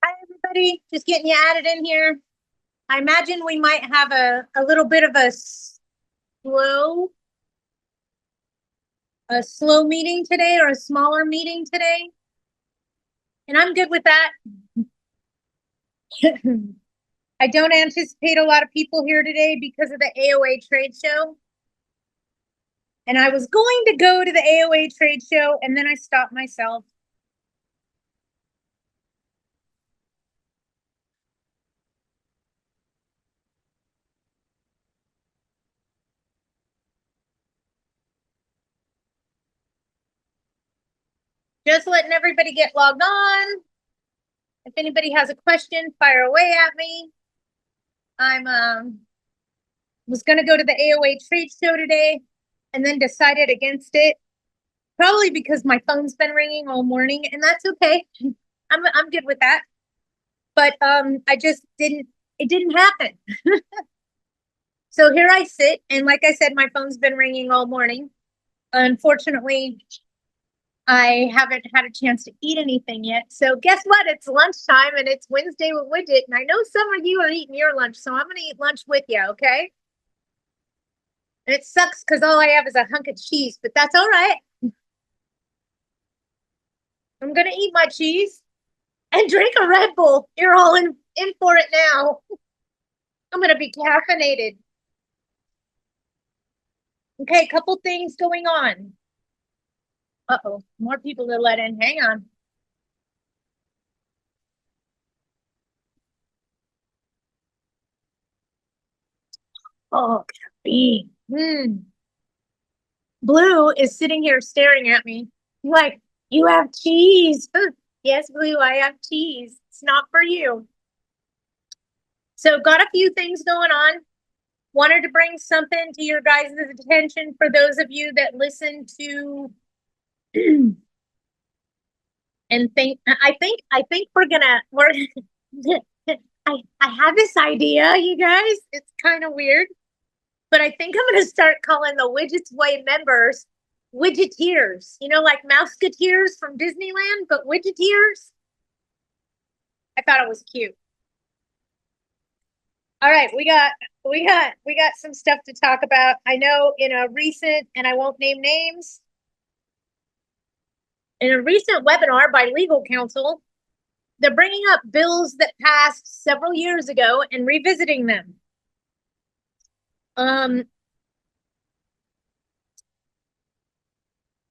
Hi, everybody. Just getting you added in here. I imagine we might have a little bit of slow, a slow meeting today or a smaller meeting today. And I'm good with that. I don't anticipate a lot of people here today because of the AOA trade show. And I was going to go to the AOA trade show and then I stopped myself. Just letting everybody get logged on. If anybody has a question, fire away at me. I'm was going to go to the AOA trade show today and then decided against it. Probably because my phone's been ringing all morning, and that's okay. I'm good with that. But I just didn't it didn't happen. So here I sit, and like I said, my phone's been ringing all morning. Unfortunately, I haven't had a chance to eat anything yet. So guess what? It's lunchtime and it's Wednesday with Widget. And I know some of you are eating your lunch, so I'm gonna eat lunch with you, okay? And it sucks because all I have is a hunk of cheese, but that's all right. I'm gonna eat my cheese and drink a Red Bull. You're all in for it now. I'm gonna be caffeinated. Okay, couple things going on. Uh-oh, more people to let in. Hang on. Oh, caffeine. Blue is sitting here staring at me. Like, you have cheese. Yes, Blue, I have cheese. It's not for you. So got a few things going on. Wanted to bring something to your guys' attention for those of you that listen to and think we're I have this idea, you guys. It's kind of weird, but I think I'm gonna start calling the Widgets Way members Widgeteers. You know, like Mouseketeers from Disneyland, but Widgeteers. I thought it was cute. All right, we got some stuff to talk about. I know in a recent, and I won't name names, in a recent webinar by legal counsel, they're bringing up bills that passed several years ago and revisiting them.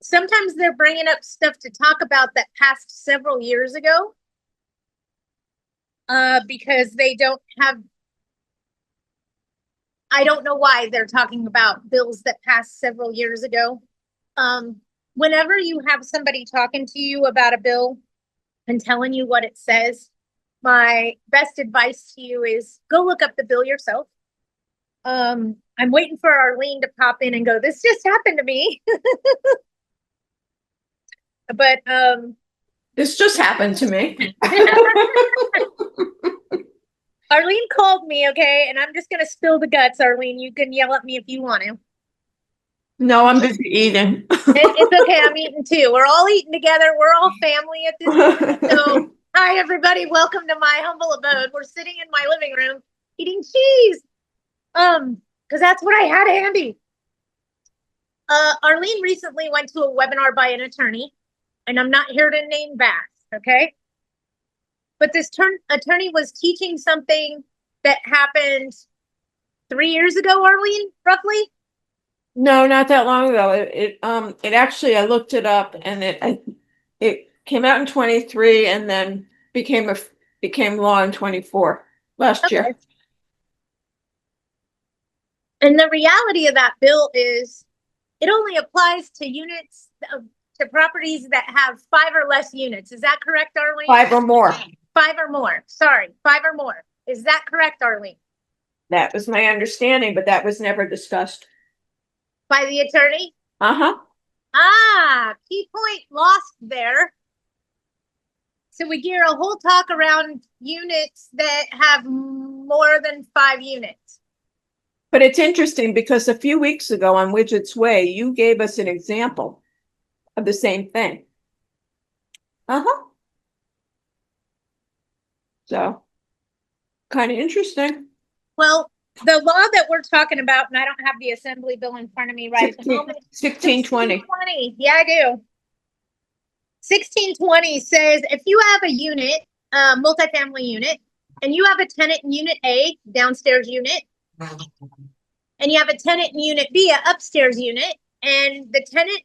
Sometimes they're bringing up stuff to talk about that passed several years ago because they don't have, I don't know why they're talking about bills that passed several years ago. Whenever you have somebody talking to you about a bill and telling you what it says, my best advice to you is go look up the bill yourself. I'm waiting for Arlene to pop in and go, this just happened to me. But this just happened to me. Arlene called me, okay, and I'm just gonna spill the guts, Arlene. You can yell at me if you want to. No, I'm busy eating. It's okay, I'm eating too. We're all eating together. We're all family at this point. So, hi everybody, welcome to my humble abode. We're sitting in my living room eating cheese. Because that's what I had handy. Arlene recently went to a webinar by an attorney, and I'm not here to name Bass, okay? But this attorney was teaching something that happened 3 years ago, Arlene, roughly. No, not that long ago. It actually, I looked it up, and it came out in 23 and then became law in 24 last year. And the reality of that bill is it only applies to units to properties that have 5 or less units. Is that correct, Arlene? 5 or more. 5 or more. Sorry, 5 or more. Is that correct, Arlene? That was my understanding, but that was never discussed. By the attorney? Uh-huh. Ah, key point lost there. So we gear a whole talk around units that have more than 5 units. But it's interesting because a few weeks ago on Widget's Way, you gave us an example of the same thing. Uh-huh. So kind of interesting. Well, the law that we're talking about, and I don't have the assembly bill in front of me right at the moment. 1620. 1620, yeah, I do. 1620 says if you have a unit, multifamily unit, and you have a tenant in unit A, downstairs unit, and you have a tenant in unit B, a upstairs unit, and the tenant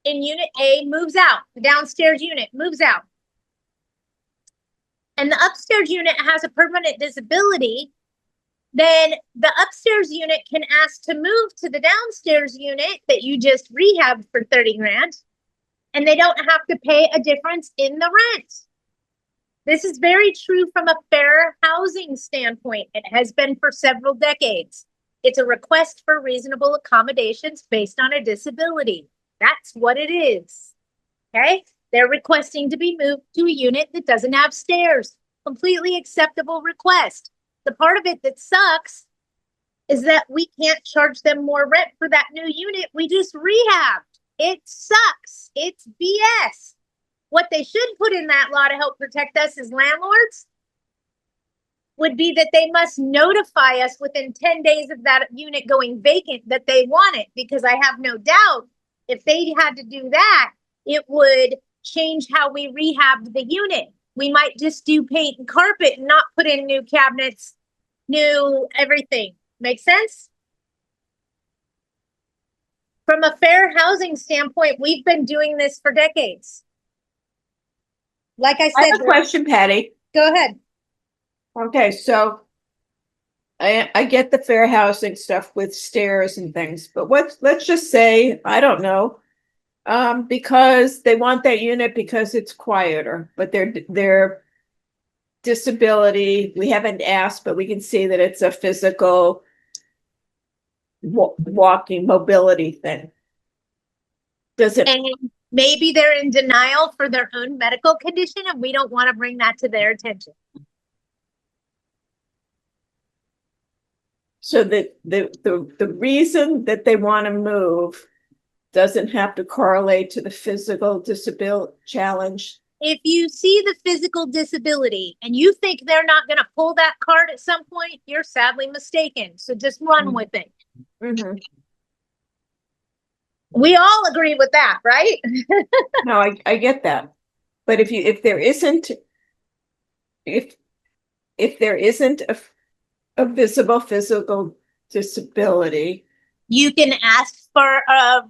in unit A moves out, the downstairs unit moves out, and the upstairs unit has a permanent disability, then the upstairs unit can ask to move to the downstairs unit that you just rehabbed for 30 grand, and they don't have to pay a difference in the rent. This is very true from a fair housing standpoint. It has been for several decades. It's a request for reasonable accommodations based on a disability. That's what it is. Okay? They're requesting to be moved to a unit that doesn't have stairs. Completely acceptable request. The part of it that sucks is that we can't charge them more rent for that new unit we just rehabbed. It sucks. It's BS. What they should put in that law to help protect us as landlords would be that they must notify us within 10 days of that unit going vacant that they want it, because I have no doubt if they had to do that, it would change how we rehabbed the unit. We might just do paint and carpet and not put in new cabinets, new everything. Make sense? From a fair housing standpoint, we've been doing this for decades. Like I I said, have a question, Patty. go ahead. Okay, so I get the fair housing stuff with stairs and things, but let's just say, I don't know, because they want that unit because it's quieter, but their disability, we haven't asked, but we can see that it's a physical walking mobility thing. Does it? And maybe they're in denial for their own medical condition, and we don't want to bring that to their attention. So that the reason that they want to move doesn't have to correlate to the physical disability challenge. If you see the physical disability and you think they're not going to pull that card at some point, you're sadly mistaken. So just run with it. Mm-hmm. We all agree with that, right? No, I get that. But if there isn't a visible physical disability, You can ask for a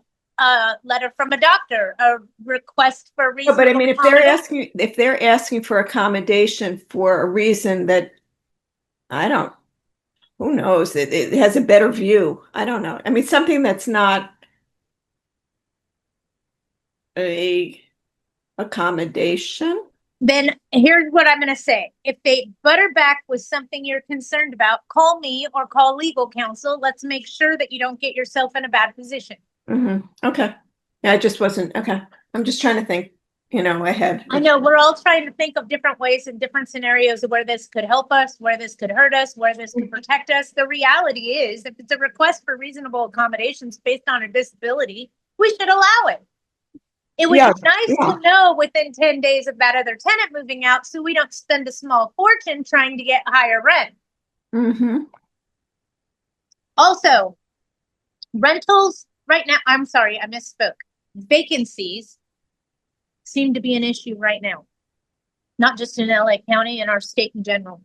letter from a doctor, a request for no, reasonable but I mean, accommodation. if they're asking for accommodation for a reason that I don't, who knows, it has a better view. I don't know. I mean, something that's not a accommodation. Then here's what I'm going to say. If they butter back with something you're concerned about, call me or call legal counsel. Let's make sure that you don't get yourself in a bad position. Mm-hmm. Okay. Yeah, I just wasn't, okay. I'm just trying to think, ahead. I know we're all trying to think of different ways and different scenarios of where this could help us, where this could hurt us, where this could protect us. The reality is, if it's a request for reasonable accommodations based on a disability, we should allow it. It would be nice to know within 10 days of that other tenant moving out, so we don't spend a small fortune trying to get higher rent. Mm-hmm. Also, rentals right now, I'm sorry, I misspoke. Vacancies seem to be an issue right now, not just in LA County, in our state in general.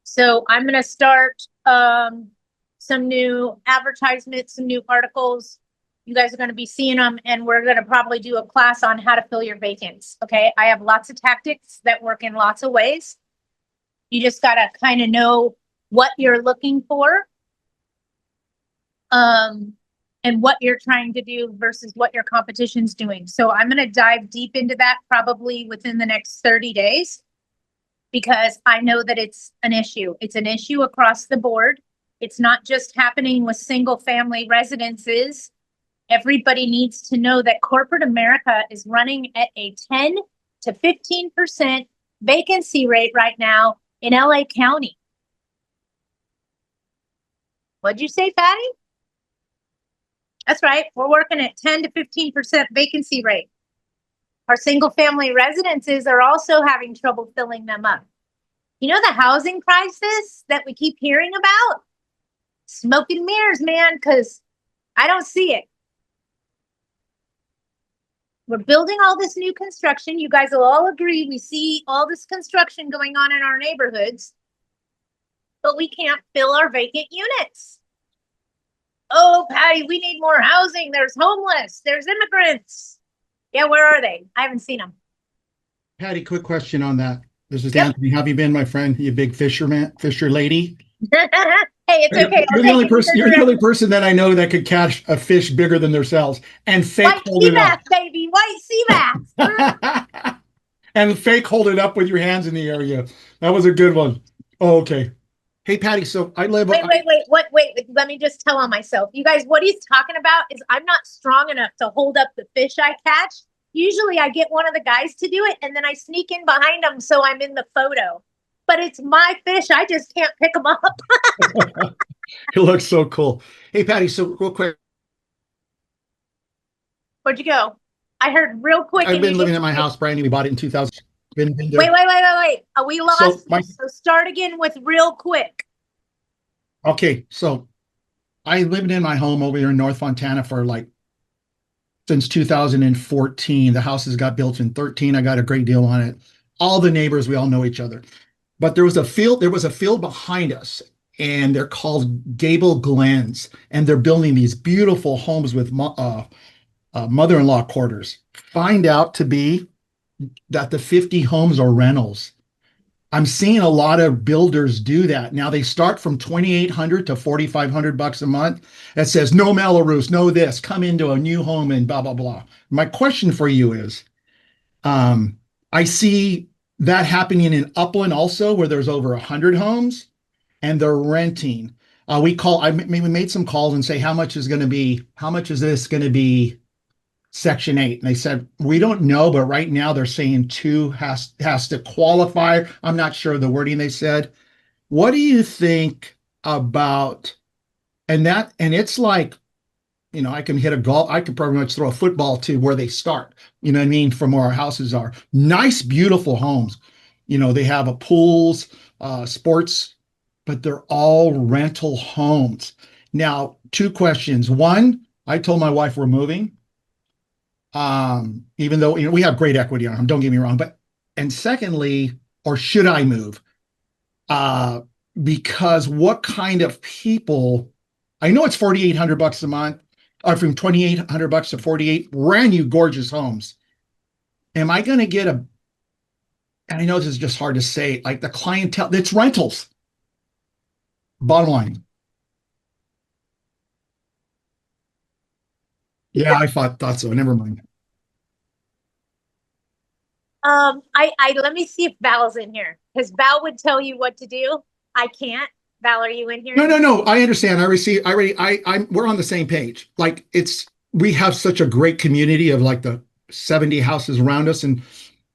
So I'm going to start some new advertisements, some new articles. You guys are going to be seeing them, and we're going to probably do a class on how to fill your vacants. Okay. I have lots of tactics that work in lots of ways. You just got to kind of know what you're looking for. And what you're trying to do versus what your competition's doing. So I'm going to dive deep into that probably within the next 30 days, because I know that it's an issue. It's an issue across the board. It's not just happening with single family residences. Everybody needs to know that corporate America is running at a 10 to 15% vacancy rate right now in LA County. What'd you say, Patty? That's right. We're working at 10 to 15% vacancy rate. Our single family residences are also having trouble filling them up. You know, the housing crisis that we keep hearing about? Smoke and mirrors, man, because I don't see it. We're building all this new construction. You guys will all agree we see all this construction going on in our neighborhoods, but we can't fill our vacant units. Oh, Patty, we need more housing. There's homeless. There's immigrants. Yeah, where are they? I haven't seen them. Patty, quick question on that. This is Yep. Anthony. How have you been, my friend? You big fisher lady? Hey, it's okay. You're the only person. You're the only person that I know that could catch a fish bigger than themselves and fake White hold sea it up. bass, baby. White sea bass. And fake hold it up with your hands in the area. That was a good one. Oh, okay. Hey, Patty. So I live. Wait. Let me just tell on myself. You guys, what he's talking about is I'm not strong enough to hold up the fish I catch. Usually I get one of the guys to do it and then I sneak in behind them so I'm in the photo. But it's my fish. I just can't pick them up. It looks so cool. Hey, Patty. So real quick, Where'd you go? I heard real quick. I've been living at my house, brand new. We bought it in 2000. Been there. Wait. We lost So you. So start again with real quick. Okay, so I lived in my home over here in North Fontana for like since 2014. The houses got built in 13. I got a great deal on it. All the neighbors, we all know each other. But there was a field behind us, and they're called Gable Glens, and they're building these beautiful homes with mother-in-law quarters. Find out to be that the 50 homes are rentals. I'm seeing a lot of builders do that. Now they start from 2,800 to 4,500 bucks a month. That says no Melrose, no this, come into a new home and blah, blah, blah. My question for you is, I see that happening in Upland also, where there's over 100 homes and they're renting. We made some calls and say, how much is this going to be Section 8? And they said, we don't know, but right now they're saying two has to qualify. I'm not sure of the wording they said. What do you think about, and it's like, I can I could pretty much throw a football to where they start, you know what I mean, from where our houses are. Nice, beautiful homes. They have a pools, sports, but they're all rental homes. Now, two questions. One, I told my wife we're moving. Even though we have great equity on them, don't get me wrong, and secondly, or should I move? Because what kind of people? I know it's 4,800 bucks a month, or from 2,800 bucks to 48, brand new gorgeous homes. Am I going to get and I know this is just hard to say, like the clientele, it's rentals. Bottom line. Yeah, I thought so. Never mind. I let me see if Val's in here because Val would tell you what to do. I can't. Val, are you in here? No. I understand. We're on the same page. Like we have such a great community of like the 70 houses around us. And,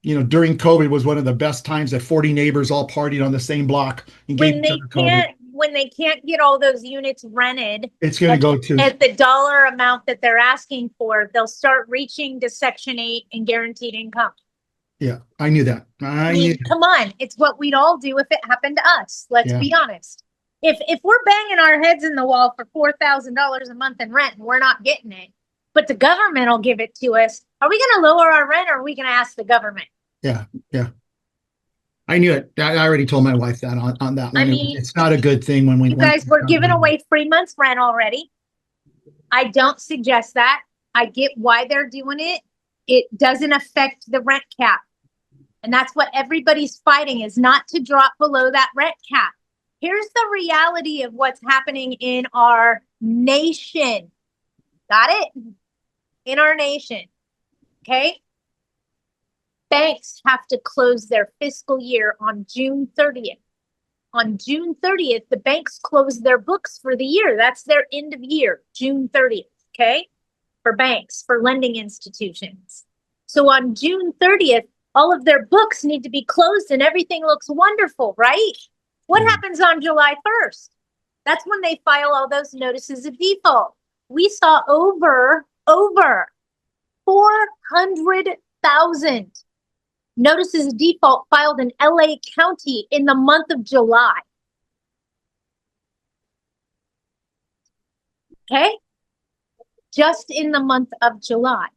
during COVID was one of the best times that 40 neighbors all partied on the same block and gave each other COVID. When they can't get all those units rented, it's going to go to at the dollar amount that they're asking for, they'll start reaching to Section 8 and guaranteed income. Yeah, I knew that. Come on, it's what we'd all do if it happened to us. Let's be honest. If we're banging our heads in the wall for $4,000 a month in rent and we're not getting it, but the government will give it to us, are we going to lower our rent or are we going to ask the government? Yeah. I knew it. I already told my wife that on that one. It's not a good thing when we. You guys were giving away 3 months rent already. I don't suggest that. I get why they're doing it. It doesn't affect the rent cap. And that's what everybody's fighting, is not to drop below that rent cap. Here's the reality of what's happening in our nation. Got it? In our nation. Okay? Banks have to close their fiscal year on June 30th. On June 30th, the banks close their books for the year. That's their end of year, June 30th, okay? For banks, for lending institutions. So on June 30th, all of their books need to be closed and everything looks wonderful, right? What happens on July 1st? That's when they file all those notices of default. We saw over 400 1,000 notices of default filed in LA County in the month of July. Okay? Just in the month of July.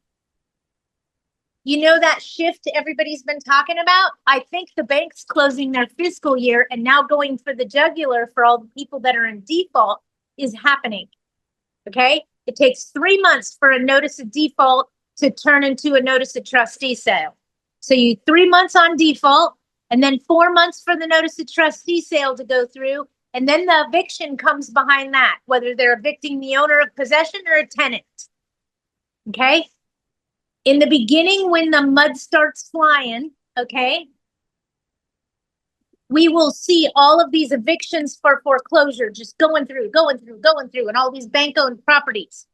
You know that shift everybody's been talking about? I think the bank's closing their fiscal year and now going for the jugular for all the people that are in default is happening. Okay? It takes 3 months for a notice of default to turn into a notice of trustee sale. So you 3 months on default and then 4 months for the notice of trustee sale to go through. And then the eviction comes behind that, whether they're evicting the owner of possession or a tenant. Okay? In the beginning, when the mud starts flying, okay, we will see all of these evictions for foreclosure just going through, and all these bank-owned properties.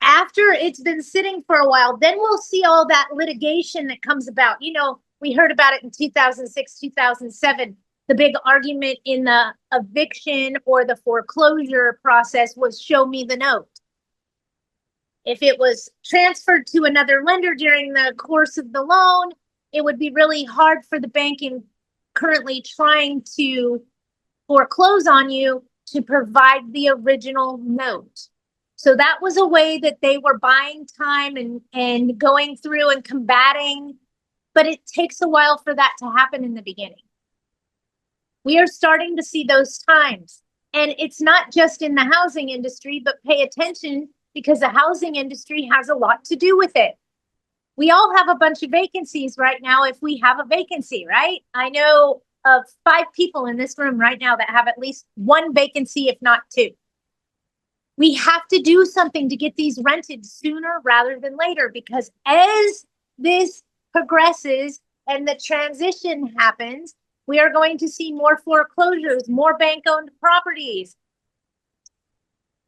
After it's been sitting for a while, then we'll see all that litigation that comes about. You know, we heard about it in 2006, 2007. The big argument in the eviction or the foreclosure process was show me the note. If it was transferred to another lender during the course of the loan, it would be really hard for the bank in currently trying to foreclose on you to provide the original note. So that was a way that they were buying time and going through and combating, but it takes a while for that to happen in the beginning. We are starting to see those times, and it's not just in the housing industry, but pay attention because the housing industry has a lot to do with it. We all have a bunch of vacancies right now if we have a vacancy, right? I know of 5 people in this room right now that have at least 1 vacancy, if not 2. We have to do something to get these rented sooner rather than later, because as this progresses and the transition happens, we are going to see more foreclosures, more bank-owned properties.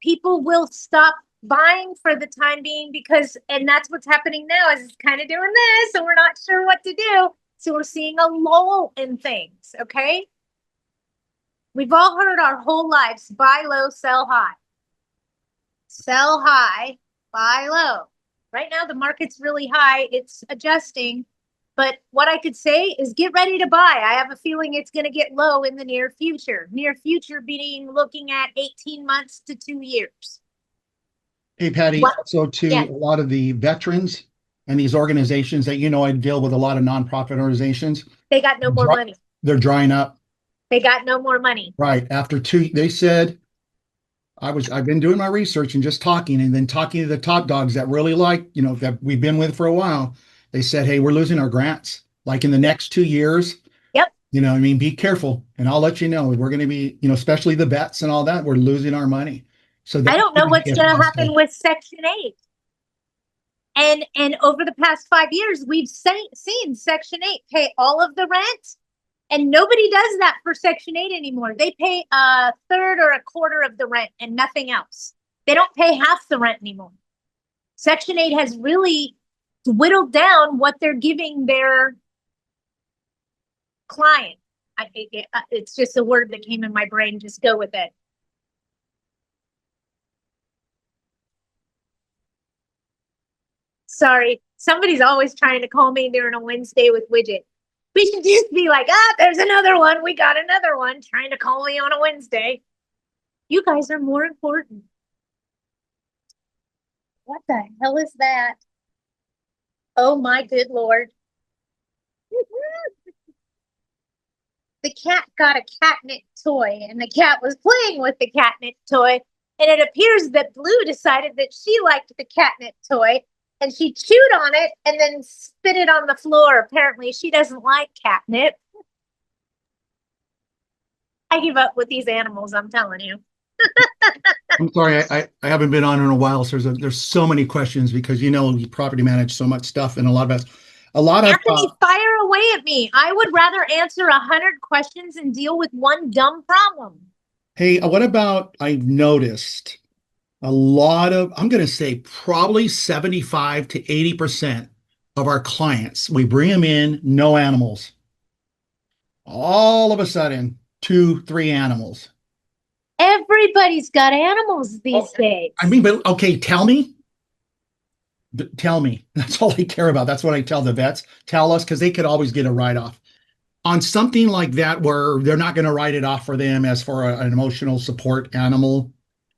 People will stop buying for the time being because, and that's what's happening now, is it's kind of doing this, and we're not sure what to do. So we're seeing a lull in things, okay? We've all heard our whole lives, buy low, sell high. Sell high, buy low. Right now, the market's really high. It's adjusting. But what I could say is get ready to buy. I have a feeling it's going to get low in the near future. Near future being looking at 18 months to 2 years. Hey, Patty, What? so to Yeah. a lot of the veterans and these organizations that, you know, I deal with a lot of nonprofit organizations. They got no more money. They're drying up. They got no more money. Right. After 2, they said, I've been doing my research and just talking and then talking to the top dogs that really like, you know, that we've been with for a while. They said, hey, we're losing our grants. Like in the next 2 years. Yep. You know, I mean, be careful. And I'll let you know, we're going to be, you know, especially the vets and all that, we're losing our money. So I don't know what's going to happen with Section 8. And over the past 5 years, we've seen Section 8 pay all of the rent, and nobody does that for Section 8 anymore. They pay a third or a quarter of the rent and nothing else. They don't pay half the rent anymore. Section 8 has really whittled down what they're giving their client. It's just a word that came in my brain. Just go with it. Sorry, somebody's always trying to call me during a Wednesday with Widget. We should just be like, there's another one. We got another one trying to call me on a Wednesday. You guys are more important. What the hell is that? Oh my good Lord. The cat got a catnip toy and the cat was playing with the catnip toy. And it appears that Blue decided that she liked the catnip toy and she chewed on it and then spit it on the floor. Apparently she doesn't like catnip. I give up with these animals, I'm telling you. I'm sorry, I haven't been on in a while. So there's so many questions because, you know, you property manage so much stuff and a lot of Anthony, fire away at me. I would rather answer 100 questions and deal with one dumb problem. Hey, what about, I've noticed a lot of, I'm going to say probably 75 to 80% of our clients, we bring them in, no animals. All of a sudden, 2, 3 animals. Everybody's got animals these days. I mean, but okay, tell me. Tell me. That's all I care about. That's what I tell the vets. Tell us, because they could always get a write-off. On something like that, where they're not going to write it off for them as for an emotional support animal,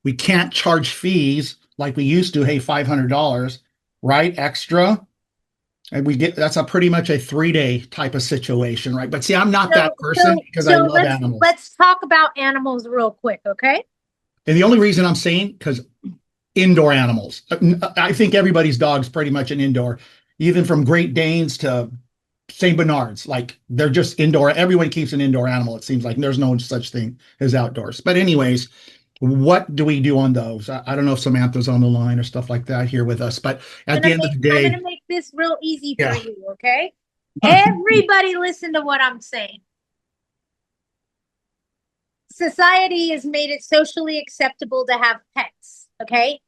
we can't charge fees like we used to. Hey, $500, right? Extra. And we get, that's a pretty much a 3-day type of situation, right? But see, I'm not that person because I love animals. Let's talk about animals real quick, okay? And the only reason I'm saying, because indoor animals, I think everybody's dog's pretty much an indoor, even from Great Danes to Saint Bernards. Like, they're just indoor. Everyone keeps an indoor animal, it seems like. And there's no such thing as outdoors. But anyways, what do we do on those? I don't know if Samantha's on the line or stuff like that here with us, but at the end of the day, I'm gonna make this real easy for Yeah. you, okay? Everybody listen to what I'm saying. Society has made it socially acceptable to have pets, okay?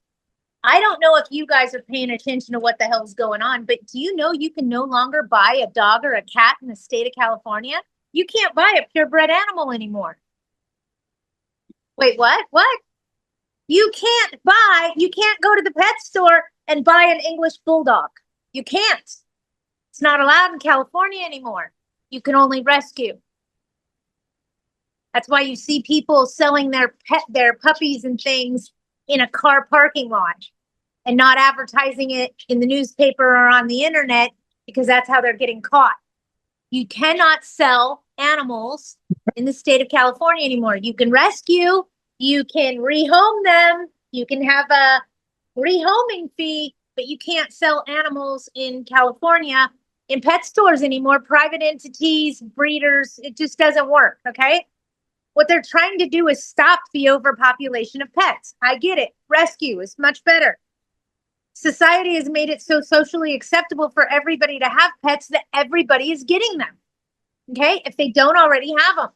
I don't know if you guys are paying attention to what the hell's going on, but do you know you can no longer buy a dog or a cat in the state of California? You can't buy a purebred animal anymore. Wait, what? What? You can't go to the pet store and buy an English bulldog. You can't. It's not allowed in California anymore. You can only rescue. That's why you see people selling their puppies and things in a car parking lot and not advertising it in the newspaper or on the internet, because that's how they're getting caught. You cannot sell animals in the state of California anymore. You can rescue, you can rehome them, you can have a rehoming fee, but you can't sell animals in California in pet stores anymore. Private entities, breeders, it just doesn't work, okay? What they're trying to do is stop the overpopulation of pets. I get it. Rescue is much better. Society has made it so socially acceptable for everybody to have pets that everybody is getting them. Okay? If they don't already have them.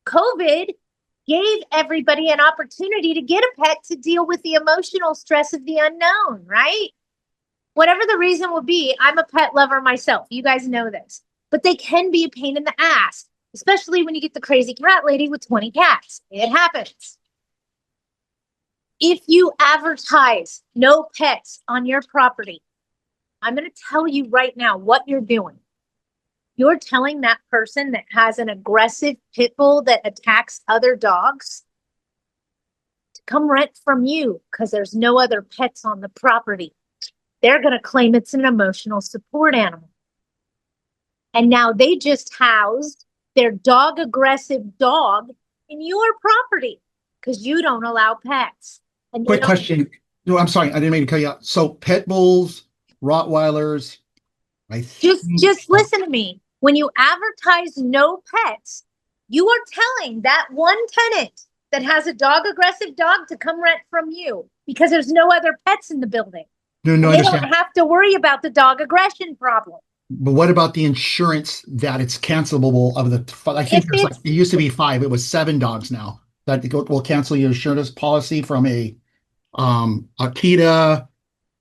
COVID gave everybody an opportunity to get a pet to deal with the emotional stress of the unknown, right? Whatever the reason will be, I'm a pet lover myself. You guys know this. But they can be a pain in the ass, especially when you get the crazy cat lady with 20 cats. It happens. If you advertise no pets on your property, I'm going to tell you right now what you're doing. You're telling that person that has an aggressive pit bull that attacks other dogs to come rent from you because there's no other pets on the property. They're going to claim it's an emotional support animal. And now they just housed their dog aggressive dog in your property because you don't allow pets. And quick question. No, I'm sorry, I didn't mean to cut you out. So pit bulls, Rottweilers, just listen to me. When you advertise no pets, you are telling that one tenant that has a dog aggressive dog to come rent from you because there's no other pets in the building. No, They understand. don't have to worry about the dog aggression problem. But what about the insurance that it's cancelable of the, I think there's like, it used to be 5, it was 7 dogs now that will cancel your insurance policy, from a Akita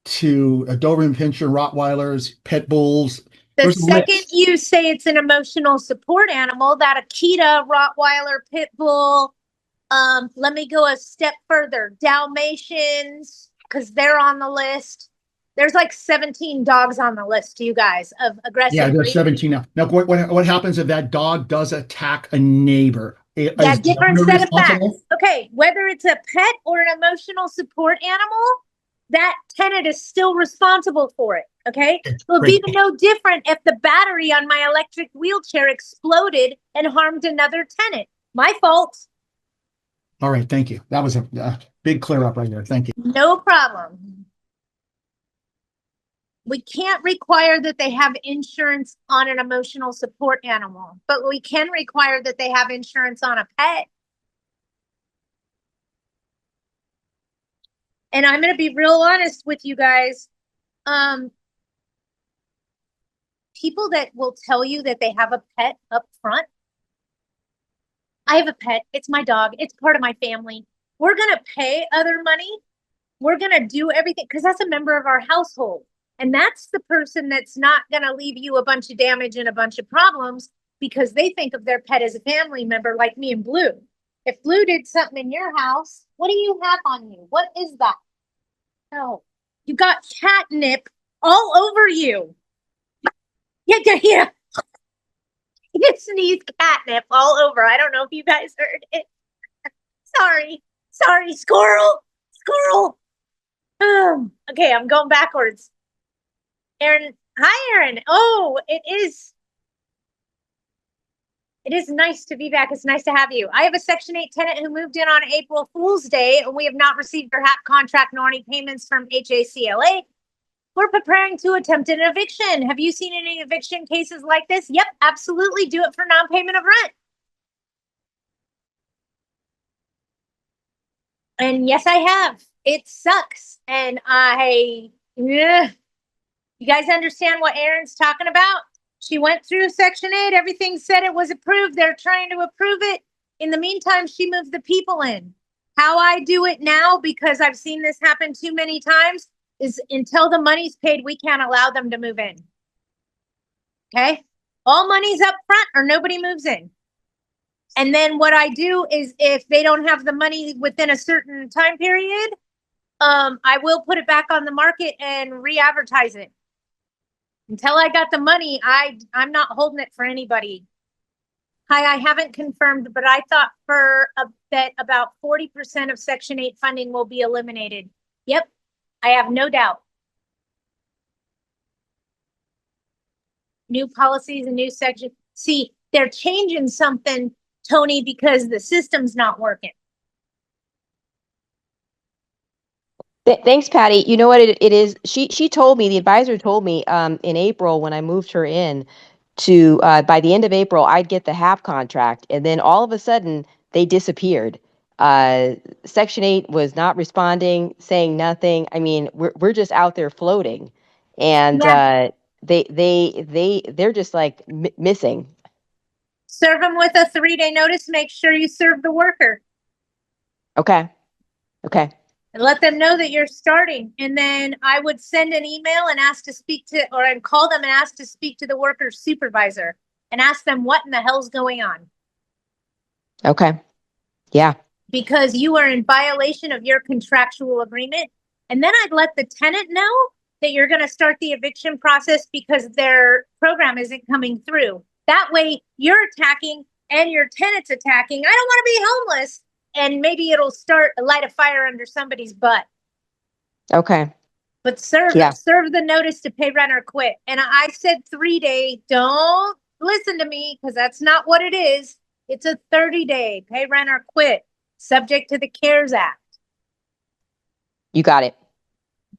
to a Doberman Pinscher, Rottweilers, pit bulls. The There's a second list. you say it's an emotional support animal, that Akita, Rottweiler, Pit Bull, let me go a step further. Dalmatians, because they're on the list. There's like 17 dogs on the list, you guys, of aggressive Yeah, there's breeds. 17 now. Now, what happens if that dog does attack a neighbor? Yeah, Is the different owner set of facts. responsible? Okay, whether it's a pet or an emotional support animal, that tenant is still responsible for it. Okay, so it'd be Great. no different if the battery on my electric wheelchair exploded and harmed another tenant. My fault. All right, thank you. That was a big clear up right there. Thank you. No problem. We can't require that they have insurance on an emotional support animal, but we can require that they have insurance on a pet. And I'm going to be real honest with you guys. People that will tell you that they have a pet up front. I have a pet. It's my dog. It's part of my family. We're going to pay other money. We're going to do everything because that's a member of our household. And that's the person that's not going to leave you a bunch of damage and a bunch of problems because they think of their pet as a family member, like me and Blue. If Blue did something in your house, what do you have on you? What is that? Oh, you got catnip all over you. Yeah. You sneezed catnip all over. I don't know if you guys heard it. Sorry, squirrel. Okay, I'm going backwards. Aaron, hi, Aaron. Oh, it is nice to be back. It's nice to have you. I have a Section 8 tenant who moved in on April Fool's Day, and we have not received their HAP contract nor any payments from HACLA. We're preparing to attempt an eviction. Have you seen any eviction cases like this? Yep, absolutely. Do it for non-payment of rent. And yes, I have. It sucks. And you guys understand what Erin's talking about? She went through Section 8. Everything said it was approved. They're trying to approve it. In the meantime, she moves the people in. How I do it now, because I've seen this happen too many times, is until the money's paid, we can't allow them to move in. Okay? All money's up front or nobody moves in. And then what I do is if they don't have the money within a certain time period, I will put it back on the market and re-advertise it. Until I got the money, I'm not holding it for anybody. Hi, I haven't confirmed, but I thought that about 40% of Section 8 funding will be eliminated. Yep, I have no doubt. New policies and new section. See, they're changing something, Tony, because the system's not working. Thanks, Patty. You know what it is? She told me, the advisor told me in April when I moved her in to by the end of April, I'd get the HAP contract. And then all of a sudden they disappeared. Section 8 was not responding, saying nothing. I mean, we're just out there floating. And they're just like missing. Serve them with a 3-day notice. Make sure you serve the worker. Okay. And let them know that you're starting. And then I would send an email and ask to speak to, or I'd call them and ask to speak to the worker's supervisor and ask them what in the hell's going on. Okay. Yeah. Because you are in violation of your contractual agreement. And then I'd let the tenant know that you're going to start the eviction process because their program isn't coming through. That way you're attacking and your tenant's attacking. I don't want to be homeless. And maybe it'll light a fire under somebody's butt. Okay. But serve the notice to pay rent or quit. And I said 3-day. Don't listen to me because that's not what it is. It's a 30-day pay rent or quit, subject to the CARES Act. You got it.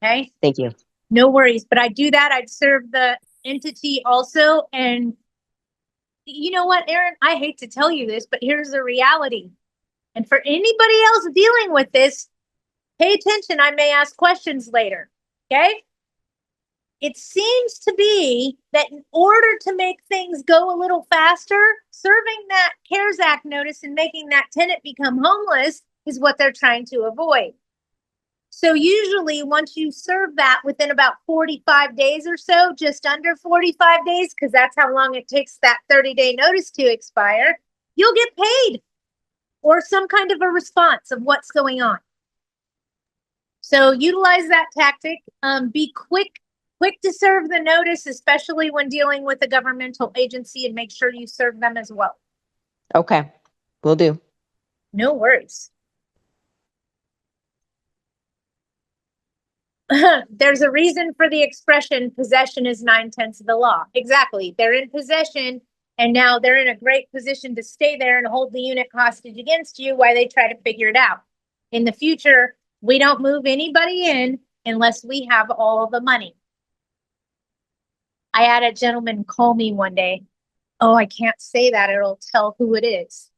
Okay. Thank you. No worries. But I do that. I'd serve the entity also. And you know what, Aaron? I hate to tell you this, but here's the reality. And for anybody else dealing with this, pay attention. I may ask questions later. Okay. It seems to be that in order to make things go a little faster, serving that CARES Act notice and making that tenant become homeless is what they're trying to avoid. So usually once you serve that within about 45 days or so, just under 45 days, because that's how long it takes that 30-day notice to expire, you'll get paid. Or some kind of a response of what's going on. So utilize that tactic. Be quick to serve the notice, especially when dealing with a governmental agency, and make sure you serve them as well. Okay, will do. No worries. There's a reason for the expression possession is 9/10 of the law. Exactly. They're in possession. And now they're in a great position to stay there and hold the unit hostage against you while they try to figure it out. In the future, we don't move anybody in unless we have all the money. I had a gentleman call me one day. Oh, I can't say that. It'll tell who it is.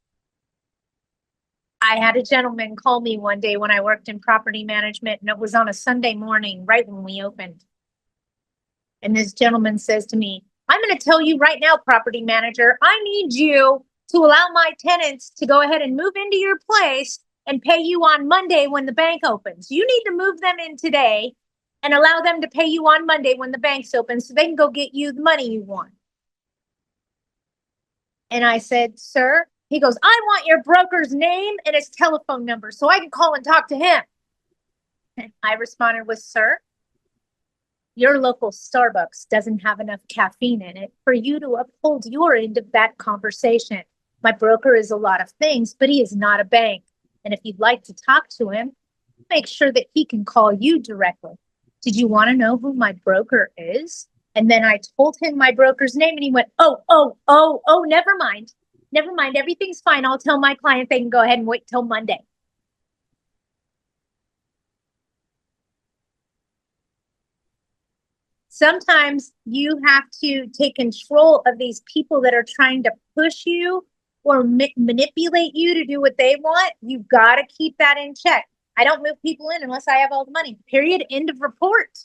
I had a gentleman call me one day when I worked in property management, and it was on a Sunday morning, right when we opened. And this gentleman says to me, I'm going to tell you right now, property manager, I need you to allow my tenants to go ahead and move into your place and pay you on Monday when the bank opens. You need to move them in today and allow them to pay you on Monday when the bank's open so they can go get you the money you want. And I said, sir, he goes, I want your broker's name and his telephone number so I can call and talk to him. And I responded with, sir, your local Starbucks doesn't have enough caffeine in it for you to uphold your end of that conversation. My broker is a lot of things, but he is not a bank. And if you'd like to talk to him, make sure that he can call you directly. Did you want to know who my broker is? And then I told him my broker's name and he went, oh, never mind. Never mind. Everything's fine. I'll tell my client they can go ahead and wait till Monday. Sometimes you have to take control of these people that are trying to push you or manipulate you to do what they want. You've got to keep that in check. I don't move people in unless I have all the money. Period. End of report.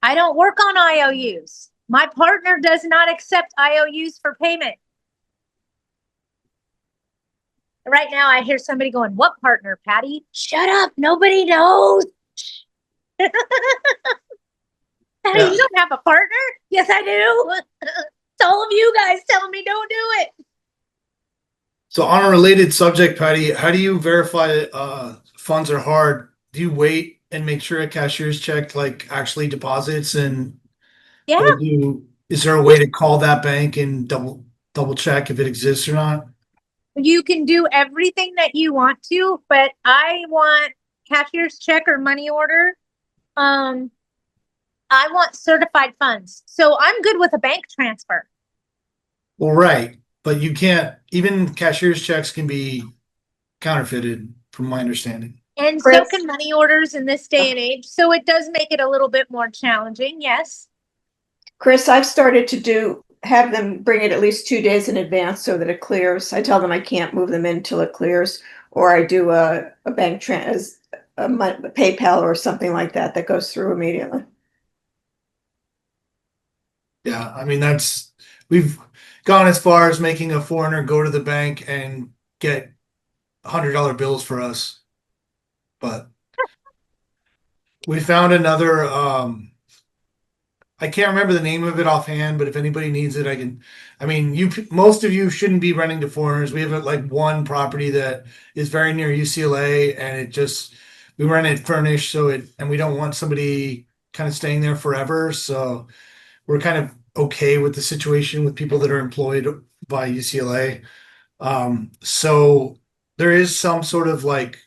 I don't work on IOUs. My partner does not accept IOUs for payment. Right now, I hear somebody going, "What partner, Patti?" Shut up. Nobody knows. Patti, Yeah. you don't have a partner? Yes, I do. It's all of you guys telling me don't do it. So on a related subject, Patty, how do you verify funds are hard? Do you wait and make sure a cashier's check like actually deposits and Yeah. is there a way to call that bank and double check if it exists or not? You can do everything that you want to, but I want cashier's check or money order. I want certified funds. So I'm good with a bank transfer. Well, right, but you can't, even cashier's checks can be counterfeited from my understanding. And so Chris? can money orders in this day and age. So it does make it a little bit more challenging. Yes. Chris, I've started to have them bring it at least 2 days in advance so that it clears. I tell them I can't move them in until it clears, or I do a bank a PayPal or something like that that goes through immediately. Yeah, I mean, we've gone as far as making a foreigner go to the bank and get $100 bills for us. But we found another, I can't remember the name of it offhand, but if anybody needs it, most of you shouldn't be renting to foreigners. We have like one property that is very near UCLA and we rent it furnished and we don't want somebody kind of staying there forever. So we're kind of okay with the situation with people that are employed by UCLA. So there is some sort of like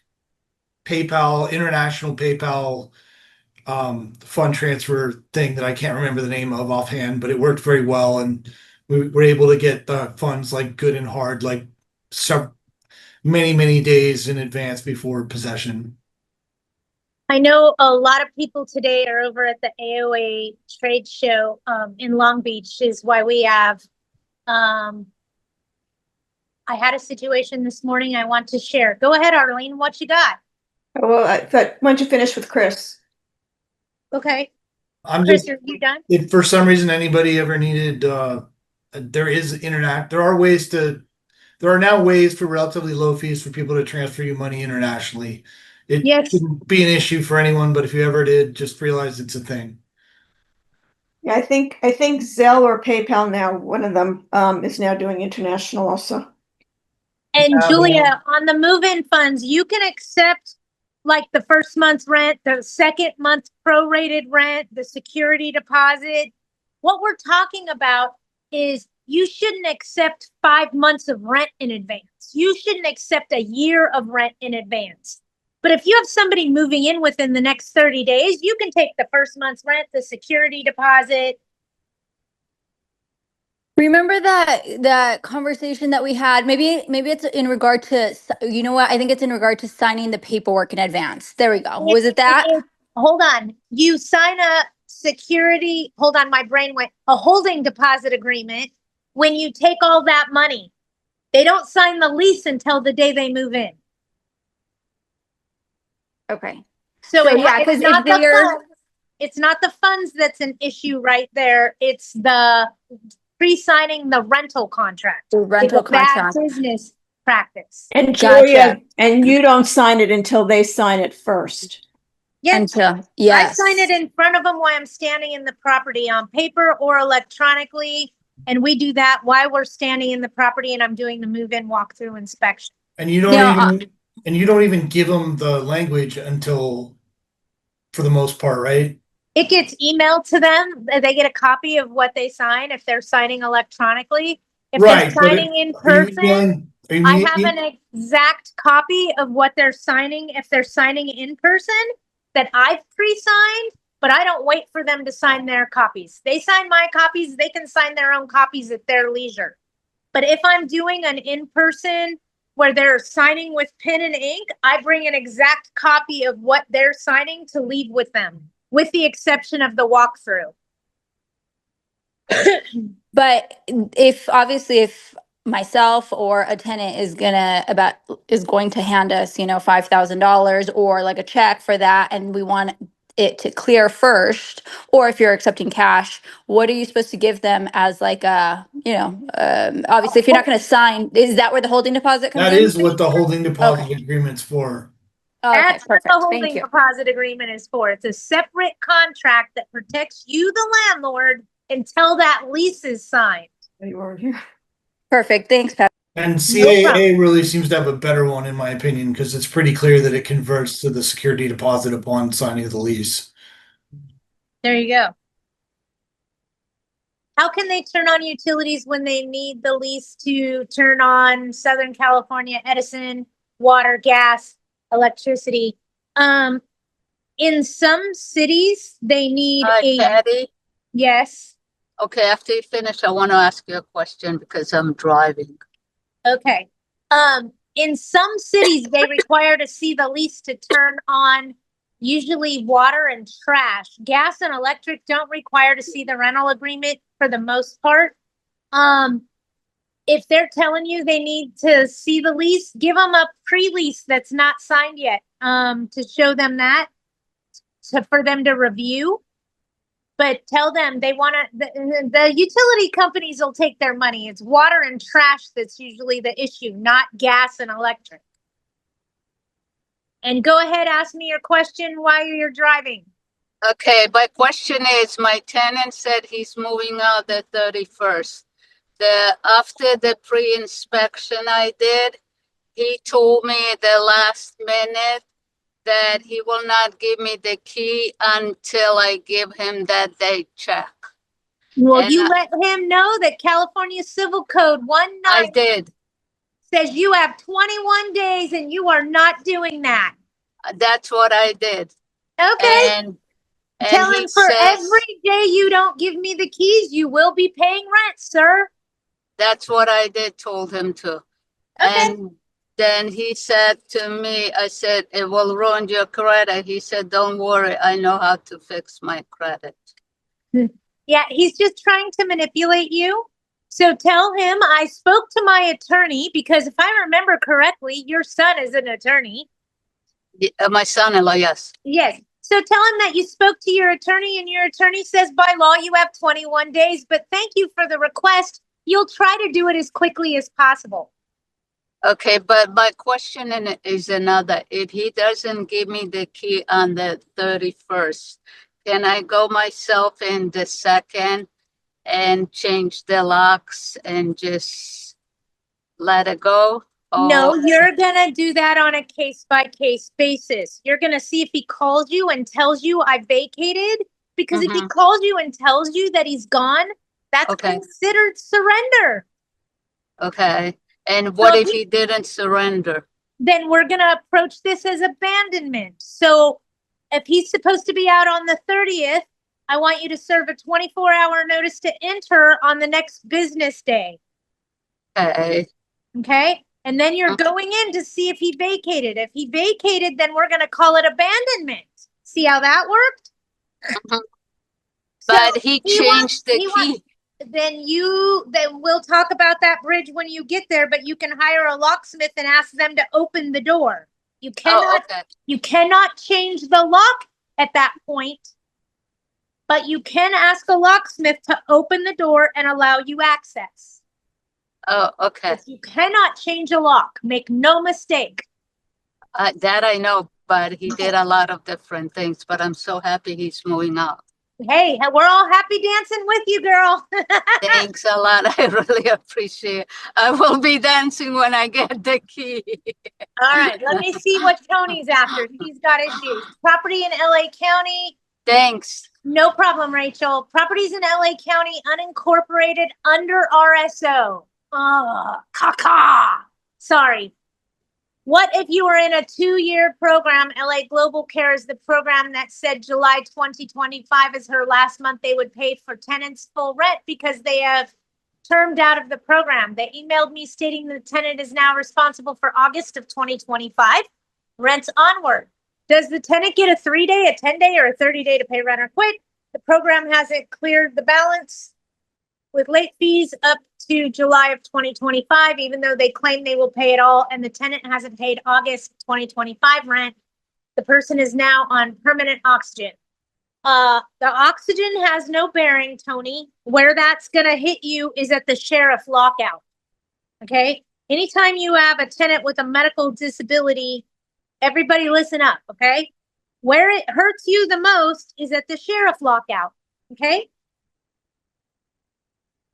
international PayPal fund transfer thing that I can't remember the name of offhand, but it worked very well. And we were able to get the funds like good and hard, like many days in advance before possession. I know a lot of people today are over at the AOA trade show in Long Beach is why we have, I had a situation this morning I want to share. Go ahead, Arlene, what you got? Well, I thought, why don't you finish with Chris? Okay. I'm Chris, just, are you done? if for some reason anybody ever needed, there are now ways for relatively low fees for people to transfer you money internationally. It Yes. shouldn't be an issue for anyone, but if you ever did, just realize it's a thing. Yeah, I think Zelle or PayPal now, one of them is now doing international also. And Yeah, Julia, on the move-in funds, you can accept like the first month's rent, the second month prorated rent, the security deposit. What we're talking about is you shouldn't accept 5 months of rent in advance. You shouldn't accept a year of rent in advance. But if you have somebody moving in within the next 30 days, you can take the first month's rent, the security deposit. Remember that conversation that we had? Maybe it's in regard to, you know what? I think it's in regard to signing the paperwork in advance. There we go. Was it that? Hold on. You sign a security, hold on, my brain went, a holding deposit agreement when you take all that money. They don't sign the lease until the day they move in. Okay. So yeah, because if they're it's not the funds that's an issue right there. It's the pre-signing the rental contract. the rental It's a bad contract. business practice. And Gotcha. Julia, and you don't sign it until they sign it first. Yes, Yes. I sign it in front of them while I'm standing in the property on paper or electronically. And we do that while we're standing in the property and I'm doing the move-in walkthrough inspection. And you don't even give them the language until for the most part, right? It gets emailed to them. They get a copy of what they sign if they're signing electronically. If they're Right, but signing in are you person, emailing? Are you I have emailing- an exact copy of what they're signing if they're signing in person that I've pre-signed, but I don't wait for them to sign their copies. They sign my copies, they can sign their own copies at their leisure. But if I'm doing an in-person where they're signing with pen and ink, I bring an exact copy of what they're signing to leave with them, with the exception of the walkthrough. But if obviously if myself or a tenant is going to hand us, $5,000 or like a check for that, and we want it to clear first, or if you're accepting cash, what are you supposed to give them as like obviously if you're not going to sign, is that where the holding deposit comes That in? is what the holding deposit Okay. agreement's for. Okay, That's what perfect. the Thank holding you. deposit agreement is for. It's a separate contract that protects you, the landlord, until that lease is signed. You were here. Perfect. Thanks, Pat. And No CAA really seems to have a better one, in my opinion, because it's pretty clear that it converts to the security deposit upon signing of the lease. There you go. How can they turn on utilities when they need the lease to turn on Southern California Edison, water, gas, electricity? In some cities, they need Hi, a, Patty. yes, Okay, after you finish, I want to ask you a question because I'm driving. okay. In some cities, they require to see the lease to turn on usually water and trash. Gas and electric don't require to see the rental agreement for the most part. If they're telling you they need to see the lease, give them a pre-lease that's not signed yet, to show them that, for them to review. But tell them they want to, the utility companies will take their money. It's water and trash that's usually the issue, not gas and electric. And go ahead, ask me your question while you're driving. Okay, my question is, my tenant said he's moving out the 31st. After the pre-inspection I did, he told me the last minute that he will not give me the key until I give him that day check. Well, And you let him know that California Civil Code I 19 did. says you have 21 days and you are not doing that. That's what I did. Okay. And Tell he him for says, every day you don't give me the keys, you will be paying rent, sir. that's what I did, told him to. Okay. And then he said to me, I said, it will ruin your credit. He said, don't worry, I know how to fix my credit. Yeah, he's just trying to manipulate you. So tell him I spoke to my attorney because if I remember correctly, your son is an attorney. My son-in-law, yes. Yes. So tell him that you spoke to your attorney and your attorney says by law you have 21 days, but thank you for the request. You'll try to do it as quickly as possible. Okay, but my question is another. If he doesn't give me the key on the 31st, can I go myself in the 2nd and change the locks and just let it go? No, Or you're gonna do that on a case by case basis. You're gonna see if he calls you and tells you I vacated, because if he calls you and tells you that he's gone, that's Okay. considered surrender. okay. And what So if he didn't surrender? then we're gonna approach this as abandonment. So if he's supposed to be out on the 30th, I want you to serve a 24-hour notice to enter on the next business day. Okay. Okay? And then you're going in to see if he vacated. If he vacated, then we're gonna call it abandonment. See how that worked? Mhm. So But he changed the he wants- key. then we'll talk about that bridge when you get there, but you can hire a locksmith and ask them to open the door. You Oh, cannot okay. You cannot change the lock at that point, but you can ask a locksmith to open the door and allow you access. Oh, okay. But you cannot change a lock. Make no mistake. That I know, but he did a lot of different things, but I'm so happy he's moving out. Hey, we're all happy dancing with you, girl. Thanks a lot. I really appreciate it. I will be dancing when I get the key. All right, let me see what Tony's after. He's got issues. Property in LA County. Thanks. No problem, Rachel. Properties in LA County unincorporated under RSO. Caca. Sorry. What if you were in a 2-year program? LA Global Care is the program that said July 2025 is her last month they would pay for tenants full rent because they have termed out of the program. They emailed me stating the tenant is now responsible for August of 2025. Rents onward. Does the tenant get a 3-day, a 10-day, or a 30-day to pay rent or quit? The program hasn't cleared the balance with late fees up to July of 2025, even though they claim they will pay it all and the tenant hasn't paid August 2025 rent. The person is now on permanent oxygen. The oxygen has no bearing, Tony. Where that's gonna hit you is at the sheriff lockout. Okay? Anytime you have a tenant with a medical disability, everybody listen up, okay? Where it hurts you the most is at the sheriff lockout, okay?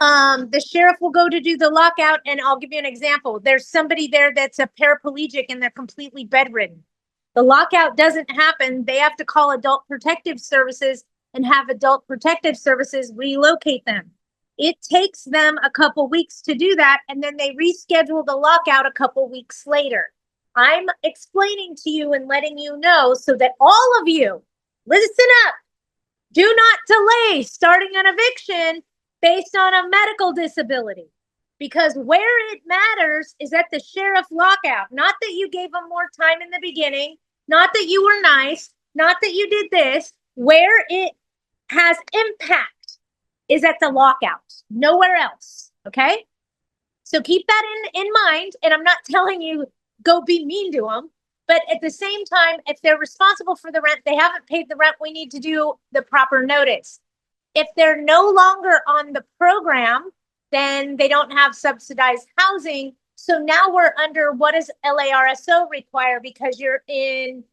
The sheriff will go to do the lockout, and I'll give you an example. There's somebody there that's a paraplegic and they're completely bedridden. The lockout doesn't happen. They have to call Adult Protective Services and have Adult Protective Services relocate them. It takes them a couple weeks to do that, and then they reschedule the lockout a couple weeks later. I'm explaining to you and letting you know so that all of you listen up. Do not delay starting an eviction based on a medical disability, because where it matters is at the sheriff lockout. Not that you gave them more time in the beginning, not that you were nice, not that you did this. Where it has impact is at the lockout, nowhere else. Okay, so keep that in mind. And I'm not telling you go be mean to them, but at the same time, if they're responsible for the rent, they haven't paid the rent, we need to do the proper notice. If they're no longer on the program, then they don't have subsidized housing. So now we're under what does LARSO require because you're in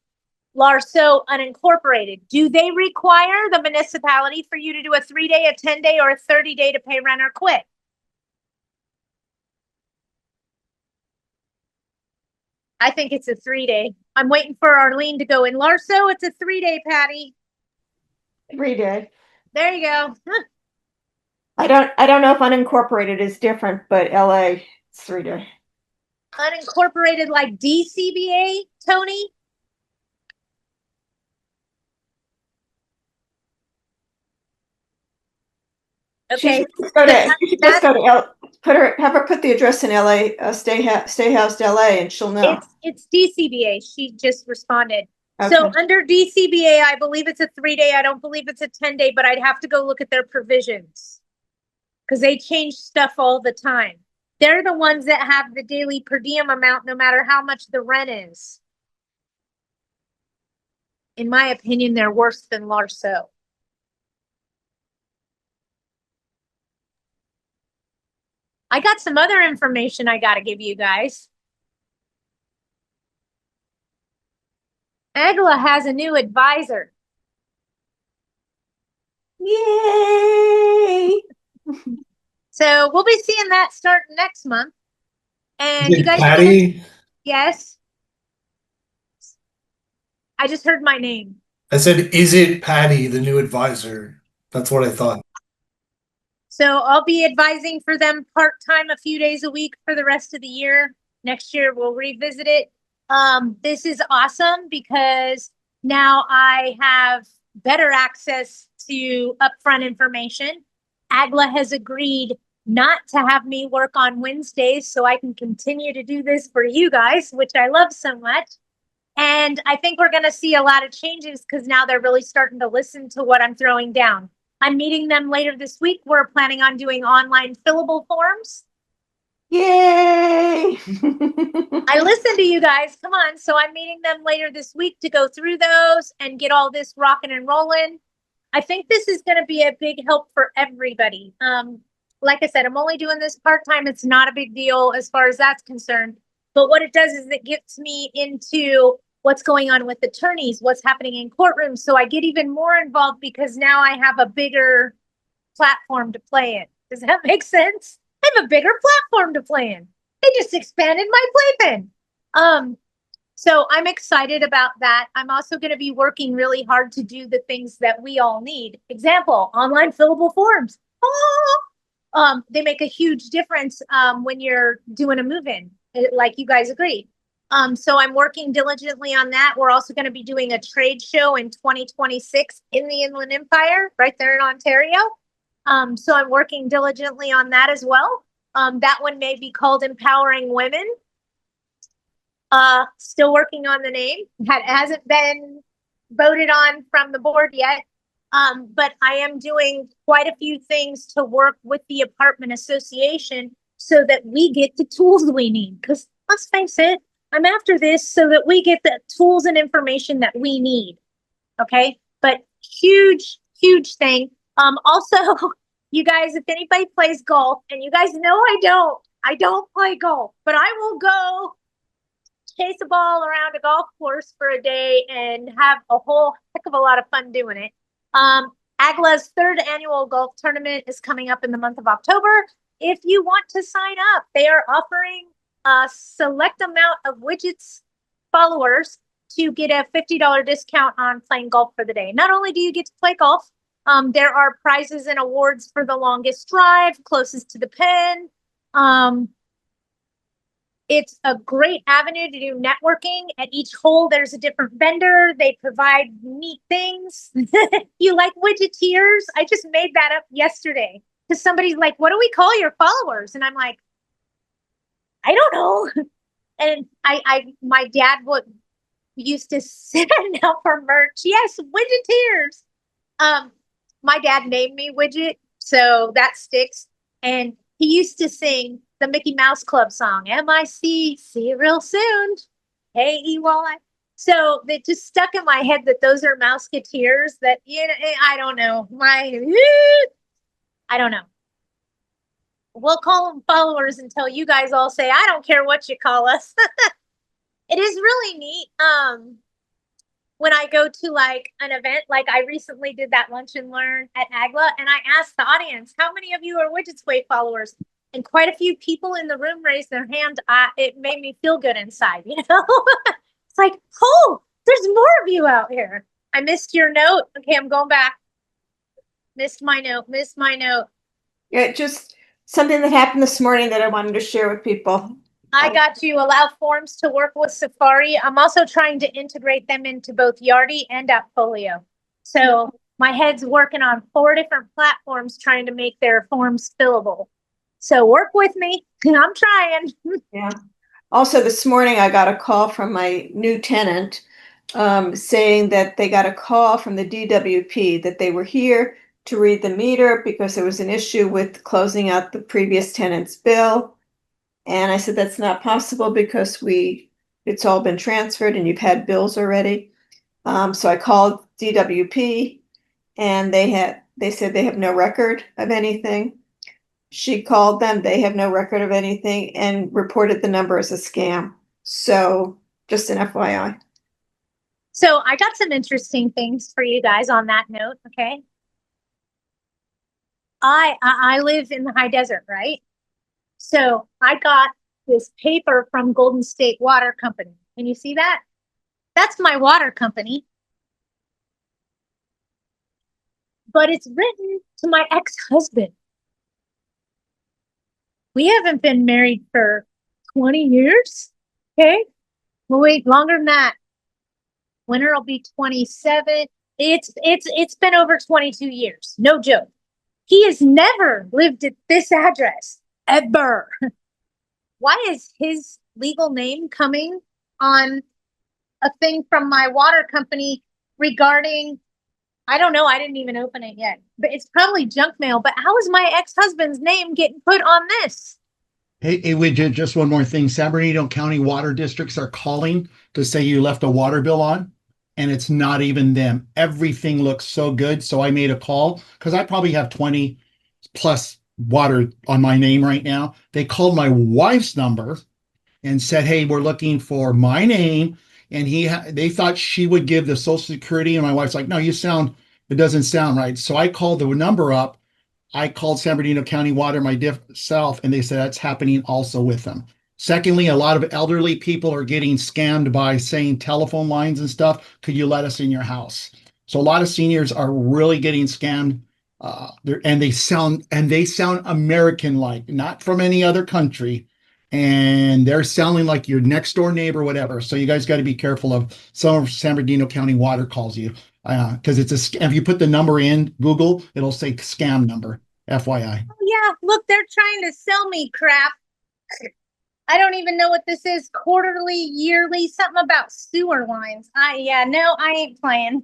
LARSO unincorporated? Do they require the municipality for you to do a 3-day, a 10-day, or a 30-day to pay rent or quit? I think it's a 3-day. I'm waiting for Arlene to go in LARSO. It's a 3-day, Patty. 3-day. There you go. I don't know if unincorporated is different, but LA it's 3-day. Unincorporated like DCBA, Tony? Okay. You should just go to have her put the address in LA, stay housed LA, and she'll know. It's DCBA. She just responded. Okay. So under DCBA, I believe it's a 3-day. I don't believe it's a 10-day, but I'd have to go look at their provisions because they change stuff all the time. They're the ones that have the daily per diem amount, no matter how much the rent is. In my opinion, they're worse than LARSO. I got some other information I got to give you guys. Agla has a new advisor. Yay! So we'll be seeing that start next month. And Is you it guys, Patty? yes. I just heard my name. I said, is it Patty, the new advisor? That's what I thought. So I'll be advising for them part-time a few days a week for the rest of the year. Next year we'll revisit it. This is awesome because now I have better access to upfront information. Agla has agreed not to have me work on Wednesdays so I can continue to do this for you guys, which I love so much. And I think we're going to see a lot of changes because now they're really starting to listen to what I'm throwing down. I'm meeting them later this week. We're planning on doing online fillable forms. Yay! I listen to you guys. Come on. So I'm meeting them later this week to go through those and get all this rocking and rolling. I think this is going to be a big help for everybody. Like I said, I'm only doing this part-time. It's not a big deal as far as that's concerned. But what it does is it gets me into what's going on with attorneys, what's happening in courtrooms. So I get even more involved because now I have a bigger platform to play in. Does that make sense? I have a bigger platform to play in. They just expanded my playpen. So I'm excited about that. I'm also going to be working really hard to do the things that we all need. Example, online fillable forms. They make a huge difference when you're doing a move-in, like you guys agreed. So I'm working diligently on that. We're also going to be doing a trade show in 2026 in the Inland Empire, right there in Ontario. So I'm working diligently on that as well. That one may be called Empowering Women. Still working on the name. That hasn't been voted on from the board yet. But I am doing quite a few things to work with the apartment association so that we get the tools we need. Because let's face it, I'm after this so that we get the tools and information that we need. Okay. But huge, huge thing. Also, you guys, if anybody plays golf, and you guys know I don't play golf, but I will go chase a ball around a golf course for a day and have a whole heck of a lot of fun doing it. AGLA's third annual golf tournament is coming up in the month of October. If you want to sign up, they are offering a select amount of Widgets followers to get a $50 discount on playing golf for the day. Not only do you get to play golf, there are prizes and awards for the longest drive, closest to the pin. It's a great avenue to do networking. At each hole, there's a different vendor. They provide neat things. You like widgeteers? I just made that up yesterday because somebody's like, what do we call your followers? And I'm like, I don't know. And my dad used to send out for merch. Yes, widgeteers. My dad named me Widget, so that sticks. And he used to sing the Mickey Mouse Club song, MIC, see you real soon, Hey-E-Y. So it just stuck in my head that those are Mouseketeers that, you know, I don't know. I don't know. We'll call them followers until you guys all say, I don't care what you call us. It is really neat. When I go to like an event, like I recently did that lunch and learn at AGLA, and I asked the audience, how many of you are Widgets Way followers? And quite a few people in the room raised their hand. It made me feel good inside, you know? It's like, oh, there's more of you out here. I missed your note. Okay, I'm going back. Missed my note. Yeah, just something that happened this morning that I wanted to share with people. I got you. Allow forms to work with Safari. I'm also trying to integrate them into both Yardi and Appfolio. So my head's working on 4 different platforms trying to make their forms fillable. So work with me. I'm trying. Yeah. Also, this morning I got a call from my new tenant saying that they got a call from the DWP that they were here to read the meter because there was an issue with closing out the previous tenant's bill. And I said, that's not possible because it's all been transferred and you've had bills already. So I called DWP and they said they have no record of anything. She called them, they have no record of anything and reported the number as a scam. So just an FYI. So I got some interesting things for you guys on that note, okay? I live in the high desert, right? So I got this paper from Golden State Water Company. Can you see that? That's my water company. But it's written to my ex-husband. We haven't been married for 20 years. Okay. Well, wait, longer than that. Winter will be 27. It's been over 22 years. No joke. He has never lived at this address ever. Why is his legal name coming on a thing from my water company regarding, I don't know, I didn't even open it yet, but it's probably junk mail. But how is my ex-husband's name getting put on this? Hey, Widget, just one more thing. San Bernardino County water districts are calling to say you left a water bill on, and it's not even them. Everything looks so good. So I made a call because I probably have 20 plus water on my name right now. They called my wife's number and said, hey, we're looking for my name and they thought she would give the social security, and my wife's like, no, it doesn't sound right. So I called the number up. I called San Bernardino County Water myself, and they said that's happening also with them. Secondly, a lot of elderly people are getting scammed by saying telephone lines and stuff. Could you let us in your house? So a lot of seniors are really getting scammed. And they sound American like, not from any other country. And they're sounding like your next door neighbor, whatever. So you guys got to be careful of some of San Bernardino County Water calls you because if you put the number in Google, it'll say scam number. FYI. Oh, yeah, look, they're trying to sell me crap. I don't even know what this is. Quarterly, yearly, something about sewer lines. No, I ain't playing.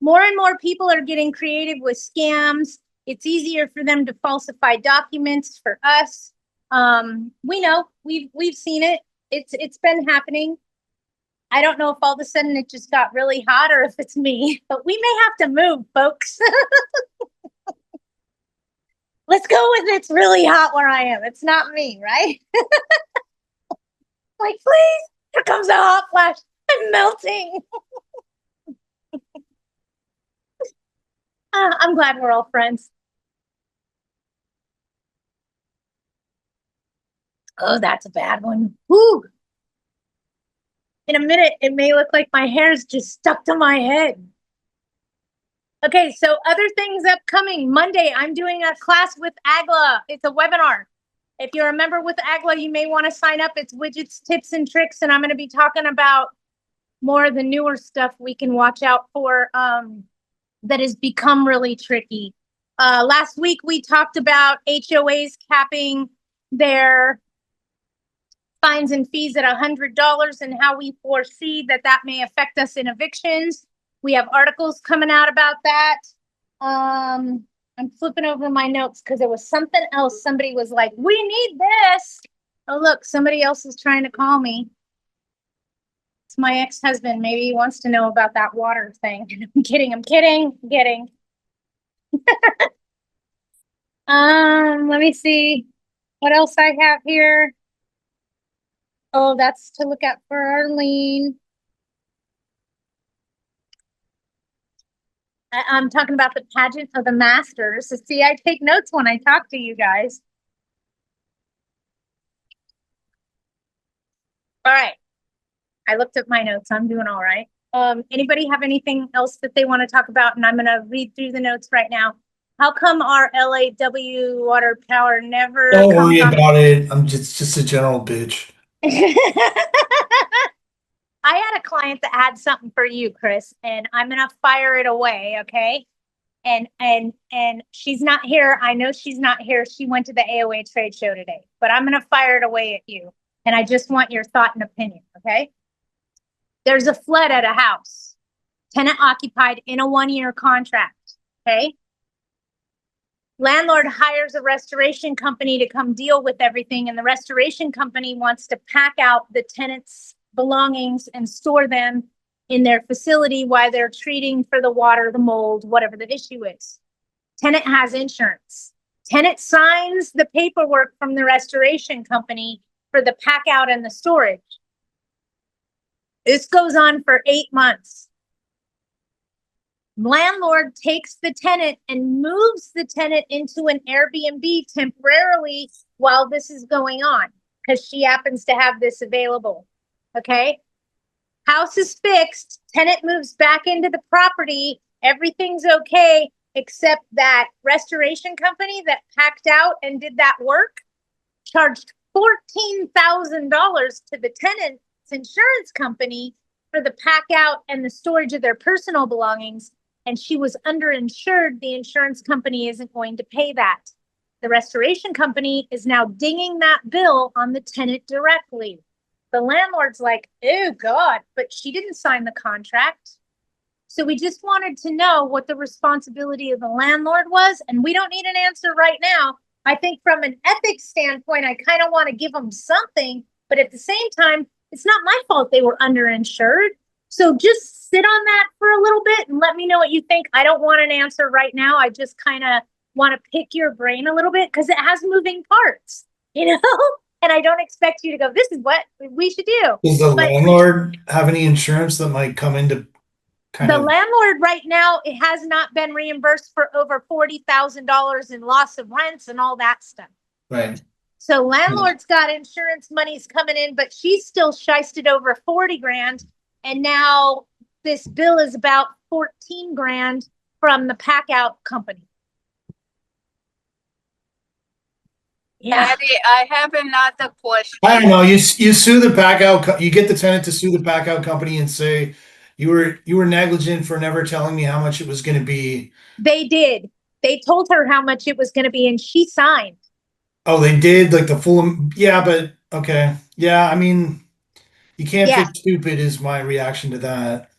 More and more people are getting creative with scams. It's easier for them to falsify documents for us. We know, we've seen it. It's been happening. I don't know if all of a sudden it just got really hot or if it's me, but we may have to move, folks. Let's go with it's really hot where I am. It's not me, right? Like, please, here comes a hot flash. I'm melting. I'm glad we're all friends. Oh, that's a bad one. Whew. In a minute, it may look like my hair's just stuck to my head. Okay, so other things upcoming. Monday, I'm doing a class with Agla. It's a webinar. If you're a member with Agla, you may want to sign up. It's widgets, tips, and tricks, and I'm going to be talking about more of the newer stuff we can watch out for that has become really tricky. Last week, we talked about HOAs capping their fines and fees at $100 and how we foresee that may affect us in evictions. We have articles coming out about that. I'm flipping over my notes because there was something else. Somebody was like, we need this. Oh, look, somebody else is trying to call me. It's my ex-husband. Maybe he wants to know about that water thing. I'm kidding. Let me see what else I have here. Oh, that's to look at for Arlene. I'm talking about the pageant of the masters. So see, I take notes when I talk to you guys. All right. I looked at my notes. I'm doing all right. Anybody have anything else that they want to talk about? And I'm going to read through the notes right now. How come our LAW water power never Don't comes worry on? about it. I'm just a general bitch. I had a client that had something for you, Chris, and I'm gonna fire it away, okay? And she's not here. I know she's not here. She went to the AOA trade show today, but I'm gonna fire it away at you. And I just want your thought and opinion, okay? There's a flood at a house, tenant occupied in a 1-year contract, okay? Landlord hires a restoration company to come deal with everything, and the restoration company wants to pack out the tenant's belongings and store them in their facility while they're treating for the water, the mold, whatever the issue is. Tenant has insurance. Tenant signs the paperwork from the restoration company for the pack out and the storage. This goes on for 8 months. Landlord takes the tenant and moves the tenant into an Airbnb temporarily while this is going on because she happens to have this available. Okay. House is fixed. Tenant moves back into the property. Everything's okay, except that restoration company that packed out and did that work charged $14,000 to the tenant's insurance company for the pack out and the storage of their personal belongings. And she was underinsured. The insurance company isn't going to pay that. The restoration company is now dinging that bill on the tenant directly. The landlord's like, oh God, but she didn't sign the contract. So we just wanted to know what the responsibility of the landlord was. And we don't need an answer right now. I think from an ethics standpoint, I kind of want to give them something, but at the same time, it's not my fault they were underinsured. So just sit on that for a little bit and let me know what you think. I don't want an answer right now. I just kind of want to pick your brain a little bit because it has moving parts, you know? And I don't expect you to go, this is what we should do. Does the But landlord have any insurance that might come into kind the of? landlord right now, it has not been reimbursed for over $40,000 in loss of rents and all that stuff. Right. So landlord's got insurance monies coming in, but she's still shysted over 40 grand. And now this bill is about 14 grand from the pack out company. Yeah. Patty, I have another question. I don't know. You sue the pack out. You get the tenant to sue the pack out company and say you were negligent for never telling me how much it was going to be. They did. They told her how much it was going to be and she signed. Oh, they did like the full. Yeah, but okay. Yeah, I mean, you can't Yeah. fix stupid. Is my reaction to that.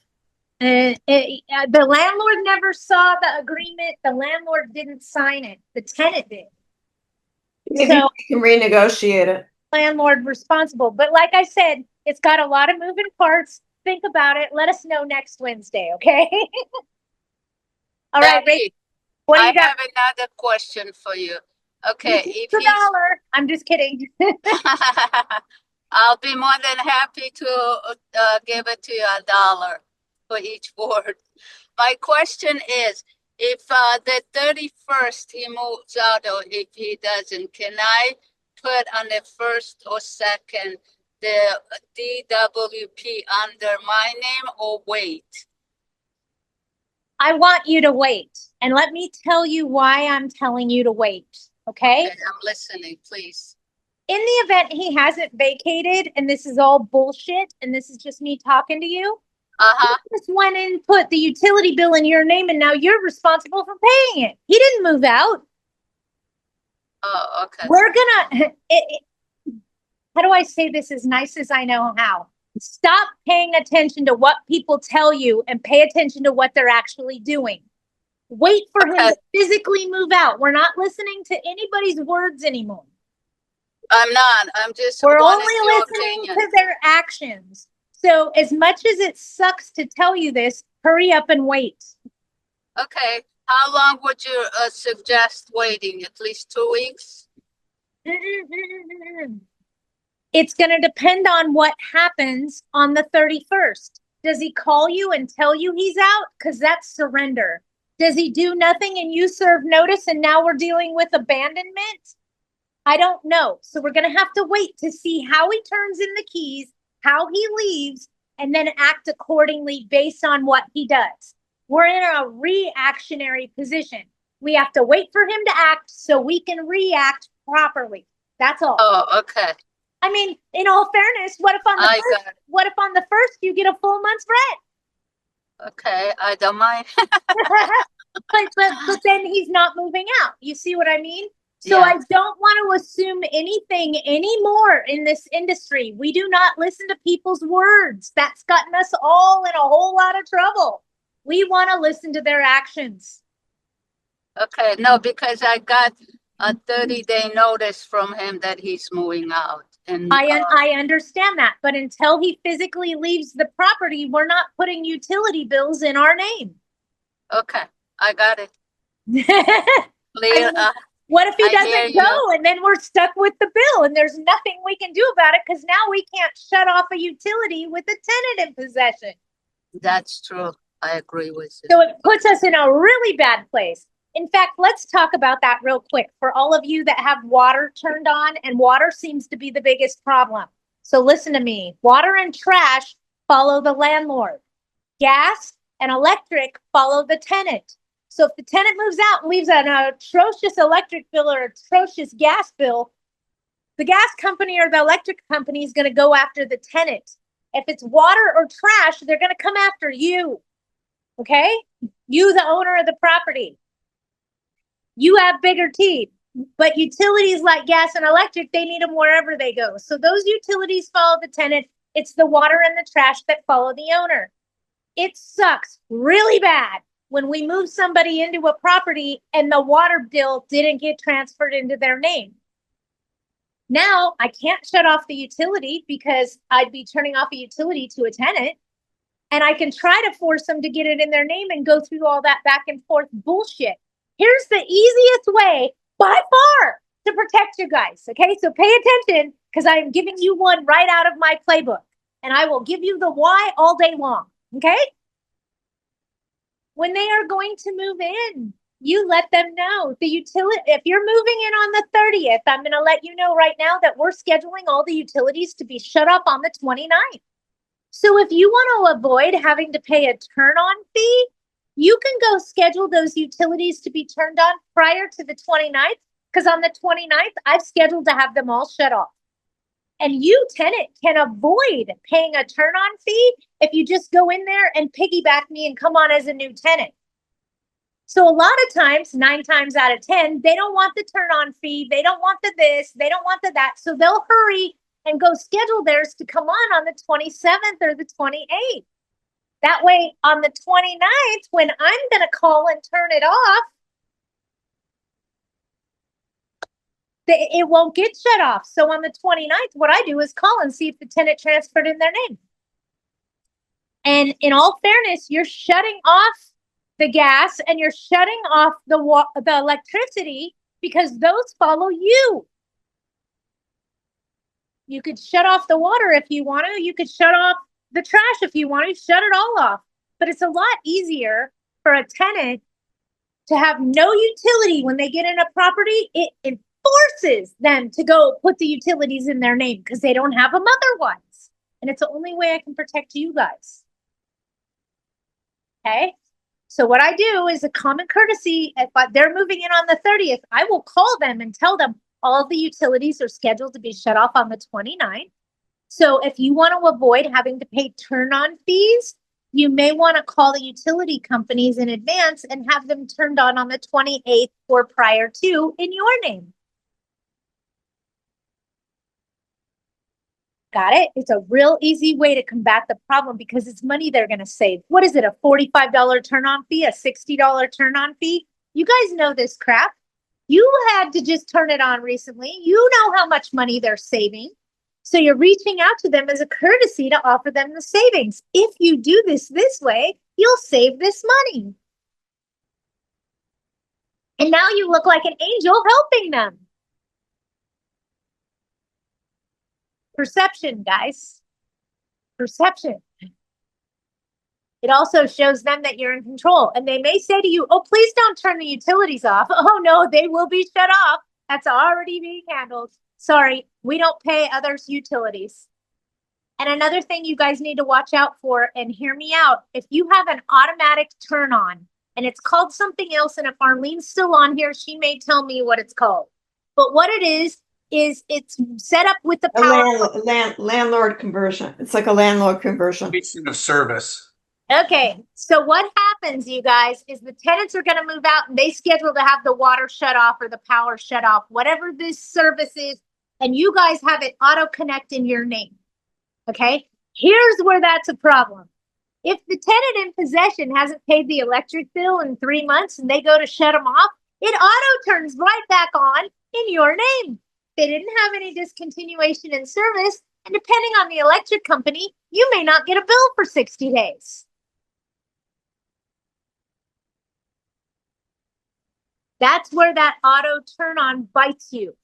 The landlord never saw the agreement. The landlord didn't sign it. The tenant did. Maybe So we can renegotiate it. landlord responsible. But like I said, it's got a lot of moving parts. Think about it. Let us know next Wednesday, okay? All right, Rachel, Patty, what do I you got? have another question for you. Okay, if The he's dollar. I'm just kidding. I'll be more than happy to give it to you $1 for each word. My question is, if the 31st he moves out or if he doesn't, can I put on the first or second the DWP under my name or wait? I want you to wait. And let me tell you why I'm telling you to wait, okay? Okay, I'm listening, please. In the event he hasn't vacated and this is all bullshit and this is just me talking to you, Uh-huh. he just went and put the utility bill in your name and now you're responsible for paying it. He didn't move out. Oh, okay. We're gonna, how do I say this as nice as I know how? Stop paying attention to what people tell you and pay attention to what they're actually doing. Wait for him Okay. to physically move out. We're not listening to anybody's words anymore. I'm not. I'm just We're wanting only your listening opinion. to their actions. So as much as it sucks to tell you this, hurry up and wait. Okay. How long would you suggest waiting? At least 2 weeks? It's going to depend on what happens on the 31st. Does he call you and tell you he's out? Because that's surrender. Does he do nothing and you serve notice and now we're dealing with abandonment? I don't know. So we're going to have to wait to see how he turns in the keys, how he leaves, and then act accordingly based on what he does. We're in a reactionary position. We have to wait for him to act so we can react properly. That's all. Oh, okay. I mean, in all fairness, what if on the I first, got it. what if on the first you get a full month's rent? Okay, I don't mind. but then he's not moving out. You see what I mean? So Yeah. I don't want to assume anything anymore in this industry. We do not listen to people's words. That's gotten us all in a whole lot of trouble. We want to listen to their actions. Okay, no, because I got a 30-day notice from him that he's moving out. And I understand that, but until he physically leaves the property, we're not putting utility bills in our name. okay, I got it. I Clear. mean, what if he I hear doesn't you. go and then we're stuck with the bill and there's nothing we can do about it because now we can't shut off a utility with a tenant in possession. That's true. I agree with you. So it puts us in a really bad place. In fact, let's talk about that real quick for all of you that have water turned on, and water seems to be the biggest problem. So listen to me. Water and trash follow the landlord. Gas and electric follow the tenant. So if the tenant moves out and leaves an atrocious electric bill or atrocious gas bill, the gas company or the electric company is going to go after the tenant. If it's water or trash, they're going to come after you. Okay? You, the owner of the property. You have bigger teeth, but utilities like gas and electric, they need them wherever they go. So those utilities follow the tenant. It's the water and the trash that follow the owner. It sucks really bad when we move somebody into a property and the water bill didn't get transferred into their name. Now I can't shut off the utility because I'd be turning off a utility to a tenant. And I can try to force them to get it in their name and go through all that back and forth bullshit. Here's the easiest way by far to protect you guys. Okay, so pay attention because I'm giving you one right out of my playbook, and I will give you the why all day long. Okay. When they are going to move in, you let them know the utility. If you're moving in on the 30th, I'm going to let you know right now that we're scheduling all the utilities to be shut off on the 29th. So if you want to avoid having to pay a turn on fee, you can go schedule those utilities to be turned on prior to the 29th, because on the 29th, I've scheduled to have them all shut off. And you, tenant, can avoid paying a turn on fee if you just go in there and piggyback me and come on as a new tenant. So a lot of times, 9 times out of 10, they don't want the turn on fee. They don't want the this, they don't want the that. So they'll hurry and go schedule theirs to come on the 27th or the 28th. That way, on the 29th, when I'm going to call and turn it off, it won't get shut off. So on the 29th, what I do is call and see if the tenant transferred in their name. And in all fairness, you're shutting off the gas and you're shutting off the electricity because those follow you. You could shut off the water if you want to. You could shut off the trash if you want to. Shut it all off. But it's a lot easier for a tenant to have no utility when they get in a property. It forces them to go put the utilities in their name because they don't have them otherwise. And it's the only way I can protect you guys. Okay. So what I do is a common courtesy. If they're moving in on the 30th, I will call them and tell them all of the utilities are scheduled to be shut off on the 29th. So if you want to avoid having to pay turn-on fees, you may want to call the utility companies in advance and have them turned on the 28th or prior to in your name. Got it? It's a real easy way to combat the problem because it's money they're going to save. What is it? A $45 turn-on fee? A $60 turn-on fee? You guys know this crap. You had to just turn it on recently. You know how much money they're saving. So you're reaching out to them as a courtesy to offer them the savings. If you do this way, you'll save this money. And now you look like an angel helping them. Perception, guys. Perception. It also shows them that you're in control. And they may say to you, oh, please don't turn the utilities off. Oh, no, they will be shut off. That's already being handled. Sorry, we don't pay others' utilities. And another thing you guys need to watch out for, and hear me out, if you have an automatic turn on, and it's called something else, and if Arlene's still on here, she may tell me what it's called. But what it is it's set up with the power. Landlord conversion. It's like a landlord conversion. Completion of service. Okay, so what happens, you guys, is the tenants are going to move out and they schedule to have the water shut off or the power shut off, whatever this service is, and you guys have it auto connect in your name. Okay, here's where that's a problem. If the tenant in possession hasn't paid the electric bill in 3 months and they go to shut them off, it auto turns right back on in your name. They didn't have any discontinuation in service, and depending on the electric company, you may not get a bill for 60 days. That's where that auto turn on bites you.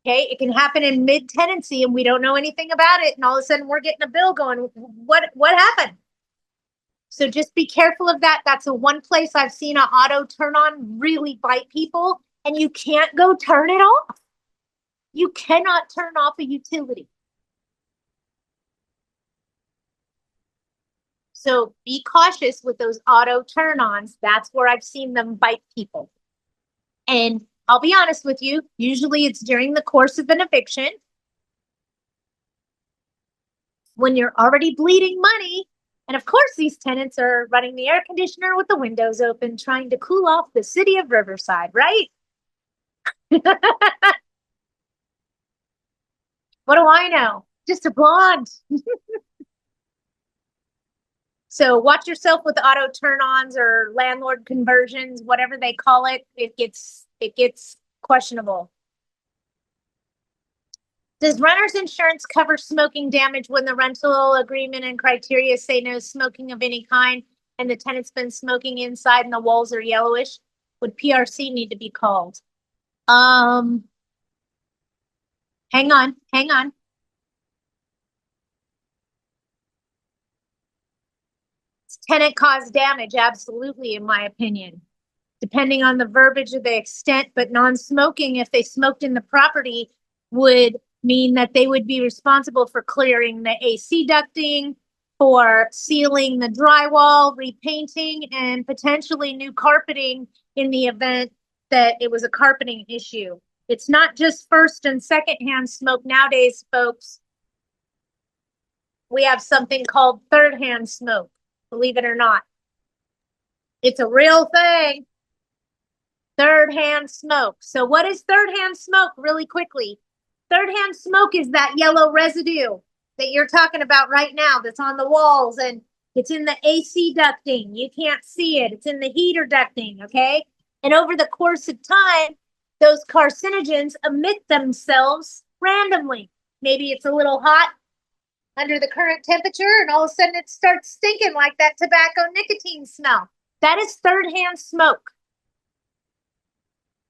Okay, it can happen in mid-tenancy and we don't know anything about it, and all of a sudden we're getting a bill going, what happened? So just be careful of that. That's the one place I've seen an auto turn on really bite people, and you can't go turn it off. You cannot turn off a utility. So be cautious with those auto turn-ons. That's where I've seen them bite people. And I'll be honest with you, usually it's during the course of an eviction when you're already bleeding money. And of course, these tenants are running the air conditioner with the windows open, trying to cool off the city of Riverside, right? What do I know? Just a blonde. So watch yourself with auto turn-ons or landlord conversions, whatever they call it. It gets questionable. Does renter's insurance cover smoking damage when the rental agreement and criteria say no smoking of any kind and the tenant's been smoking inside and the walls are yellowish? Would PRC need to be called? Hang on, hang on. Tenant caused damage, absolutely, in my opinion. Depending on the verbiage of the extent, but non-smoking, if they smoked in the property, would mean that they would be responsible for clearing the AC ducting, for sealing the drywall, repainting, and potentially new carpeting in the event that it was a carpeting issue. It's not just first and second-hand smoke nowadays, folks. We have something called third-hand smoke, believe it or not. It's a real thing. Third-hand smoke. So what is third-hand smoke really quickly? Third-hand smoke is that yellow residue that you're talking about right now that's on the walls and it's in the AC ducting. You can't see it. It's in the heater ducting, okay? And over the course of time, those carcinogens emit themselves randomly. Maybe it's a little hot under the current temperature and all of a sudden it starts stinking like that tobacco nicotine smell. That is third-hand smoke.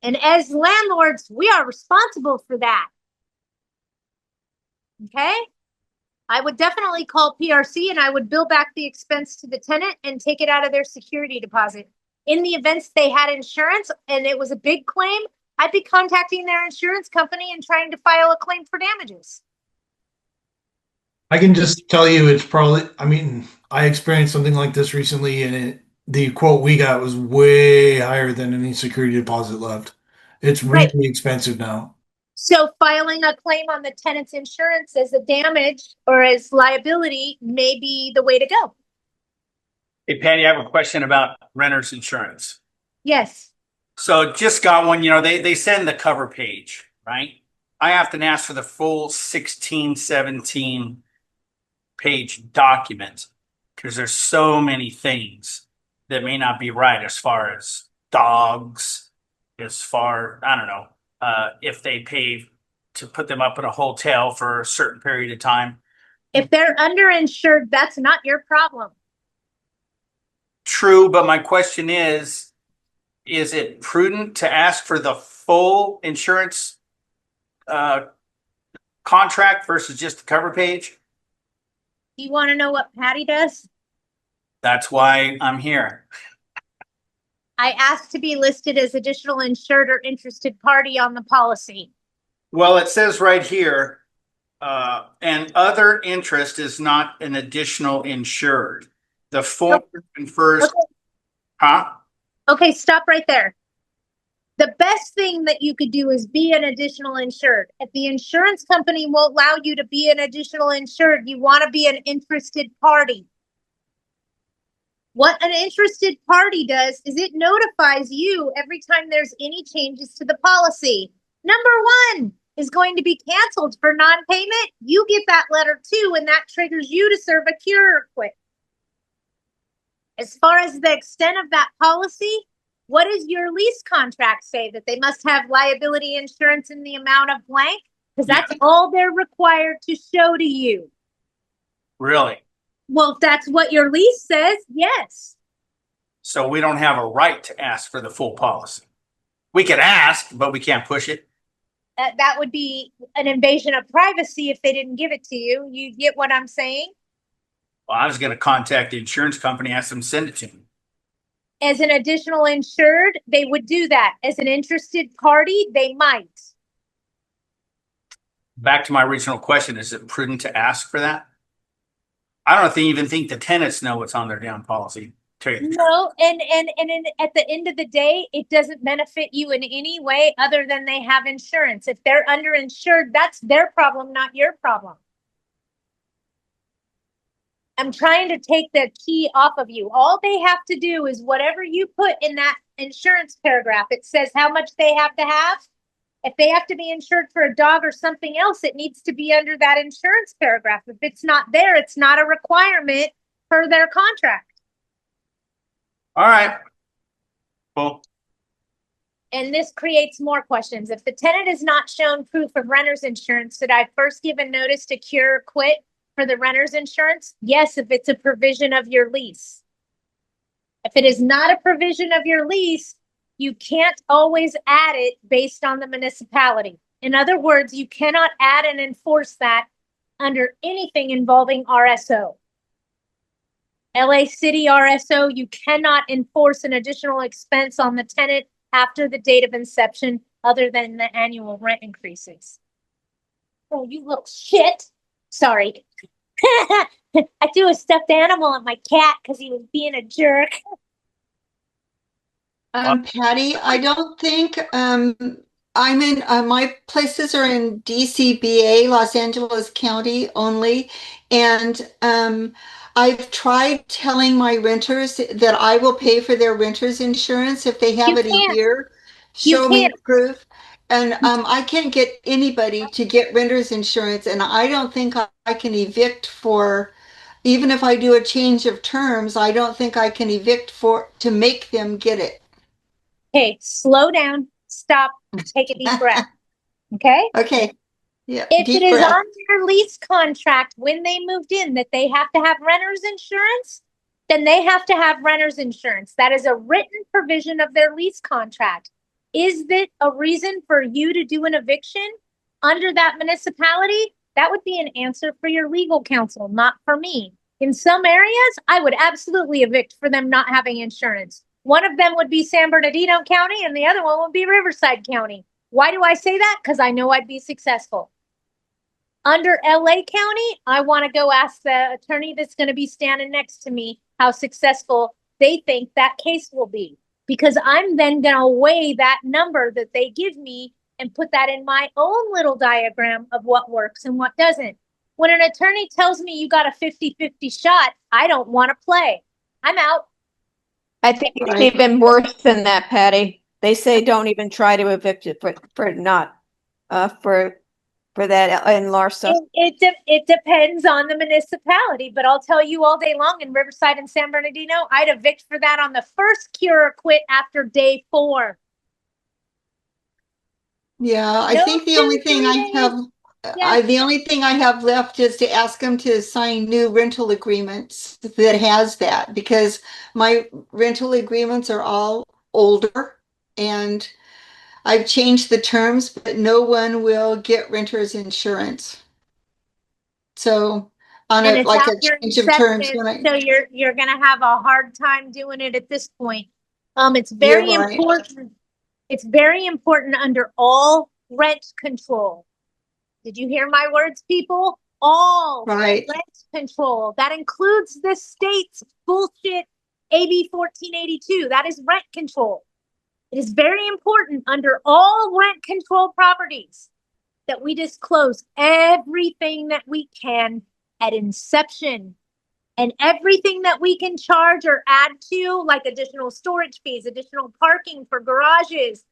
And as landlords, we are responsible for that. Okay? I would definitely call PRC and I would bill back the expense to the tenant and take it out of their security deposit. In the events they had insurance and it was a big claim, I'd be contacting their insurance company and trying to file a claim for damages. I can just tell you it's probably, I mean, I experienced something like this recently and the quote we got was way higher than any security deposit left. It's Right. really expensive now. So filing a claim on the tenant's insurance as a damage or as liability may be the way to go. Hey, Patty, I have a question about renter's insurance. Yes. So just got one, they send the cover page, right? I often ask for the full 16, 17 page document because there's so many things that may not be right as far as dogs, as far, I don't know, if they pay to put them up in a hotel for a certain period of time. If they're underinsured, that's not your problem. True, but my question is it prudent to ask for the full insurance contract versus just the cover page? Do you want to know what Patty does? That's why I'm here. I asked to be listed as additional insured or interested party on the policy. Well, it says right here, and other interest is not an additional insured. The form confers, Okay. huh? Okay, stop right there. The best thing that you could do is be an additional insured. If the insurance company won't allow you to be an additional insured, you want to be an interested party. What an interested party does is it notifies you every time there's any changes to the policy. Number one is going to be canceled for non-payment. You get that letter too, and that triggers you to serve a cure or quit. As far as the extent of that policy, what does your lease contract say? That they must have liability insurance in the amount of blank? Because that's all they're required to show to you. Really? Well, if that's what your lease says, yes. So we don't have a right to ask for the full policy. We could ask, but we can't push it. That would be an invasion of privacy if they didn't give it to you. You get what I'm saying? Well, I was going to contact the insurance company, ask them to send it to me. As an additional insured, they would do that. As an interested party, they might. Back to my original question, is it prudent to ask for that? I don't even think the tenants know what's on their damn policy. Tell you the truth. No, and at the end of the day, it doesn't benefit you in any way other than they have insurance. If they're underinsured, that's their problem, not your problem. I'm trying to take the key off of you. All they have to do is whatever you put in that insurance paragraph. It says how much they have to have. If they have to be insured for a dog or something else, it needs to be under that insurance paragraph. If it's not there, it's not a requirement per their contract. All right. Cool. And this creates more questions. If the tenant is not shown proof of renter's insurance, should I first give a notice to cure or quit for the renter's insurance? Yes, if it's a provision of your lease. If it is not a provision of your lease, you can't always add it based on the municipality. In other words, you cannot add and enforce that under anything involving RSO. LA City RSO, you cannot enforce an additional expense on the tenant after the date of inception other than the annual rent increases. Oh, you little shit. Sorry. I threw a stuffed animal at my cat because he was being a jerk. Patty, I don't think, I'm in, my places are in DCBA, Los Angeles County only. And, I've tried telling my renters that I will pay for their renter's insurance if they have You it a can't. year. You Show me can't. proof. And, I can't get anybody to get renter's insurance, and I don't think I can evict for, even if I do a change of terms, I don't think I can evict to make them get it. Okay, slow down, stop, take a deep breath. Okay? Okay. Yeah. If it Deep is breath. on their lease contract when they moved in that they have to have renter's insurance, then they have to have renter's insurance. That is a written provision of their lease contract. Is that a reason for you to do an eviction under that municipality? That would be an answer for your legal counsel, not for me. In some areas, I would absolutely evict for them not having insurance. One of them would be San Bernardino County and the other one would be Riverside County. Why do I say that? Because I know I'd be successful. Under LA County, I want to go ask the attorney that's going to be standing next to me how successful they think that case will be. Because I'm then going to weigh that number that they give me and put that in my own little diagram of what works and what doesn't. When an attorney tells me you got a 50-50 shot, I don't want to play. I'm out. I think it's Right. even worse than that, Patty. They say don't even try to evict it for not, for that in Larsa. It depends on the municipality, but I'll tell you all day long in Riverside and San Bernardino, I'd evict for that on the first cure or quit after day 4. Yeah, I No think the only 2, thing 3 I days. have, Yeah. the only thing I have left is to ask them to sign new rental agreements that has that, because my rental agreements are all older and I've changed the terms, but no one will get renter's insurance. So on And a, it's like out a your change of terms inception, when I, so you're gonna have a hard time doing it at this point. It's you're very right. important. It's very important under all rent control. Did you hear my words, people? All Right. rent control. That includes the state's bullshit AB 1482. That is rent control. It is very important under all rent control properties that we disclose everything that we can at inception, and everything that we can charge or add to, like additional storage fees, additional parking for garages,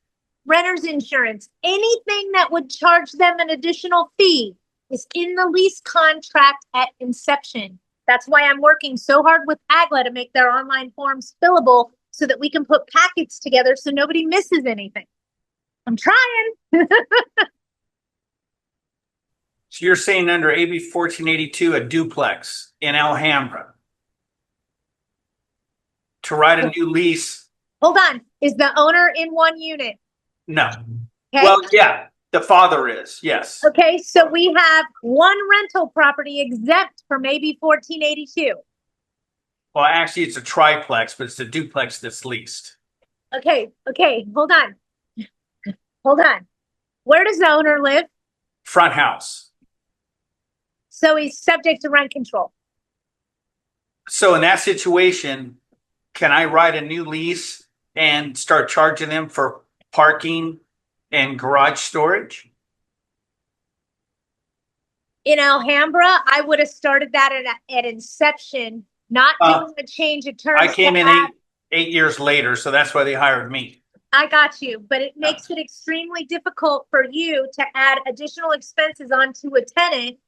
renter's insurance, anything that would charge them an additional fee is in the lease contract at inception. That's why I'm working so hard with AGLA to make their online forms fillable so that we can put packets together so nobody misses anything. I'm trying. So you're saying under AB 1482, a duplex in Alhambra, to write a new lease? Hold on. Is the owner in one unit? No. Okay. Well, yeah, the father is, yes. Okay, so we have one rental property exempt from AB 1482. Well, actually, it's a triplex, but it's a duplex that's leased. Okay, hold on. Hold on. Where does the owner live? Front house. So he's subject to rent control. So in that situation, can I write a new lease and start charging them for parking and garage storage? In Alhambra, I would have started that at inception, not doing a change of terms. I came to in add- 8 years later, so that's why they hired me. I got you, but it makes it extremely difficult for you to add additional expenses onto a tenant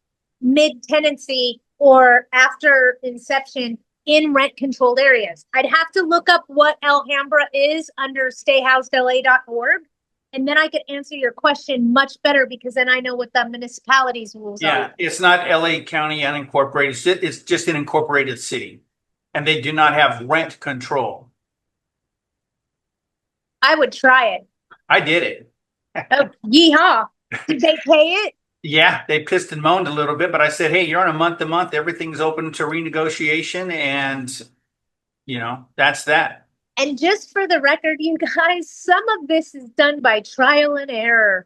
mid-tenancy or after inception in rent controlled areas. I'd have to look up what Alhambra is under stayhousedla.org, and then I could answer your question much better because then I know what the municipalities rules Yeah, are. it's not LA County unincorporated. It's just an incorporated city. And they do not have rent control. I would try it. I did it. Oh, yeehaw. Did they pay it? Yeah, they pissed and moaned a little bit, but I said, hey, you're on a month to month, everything's open to renegotiation, and that's that. And just for the record, you guys, some of this is done by trial and error.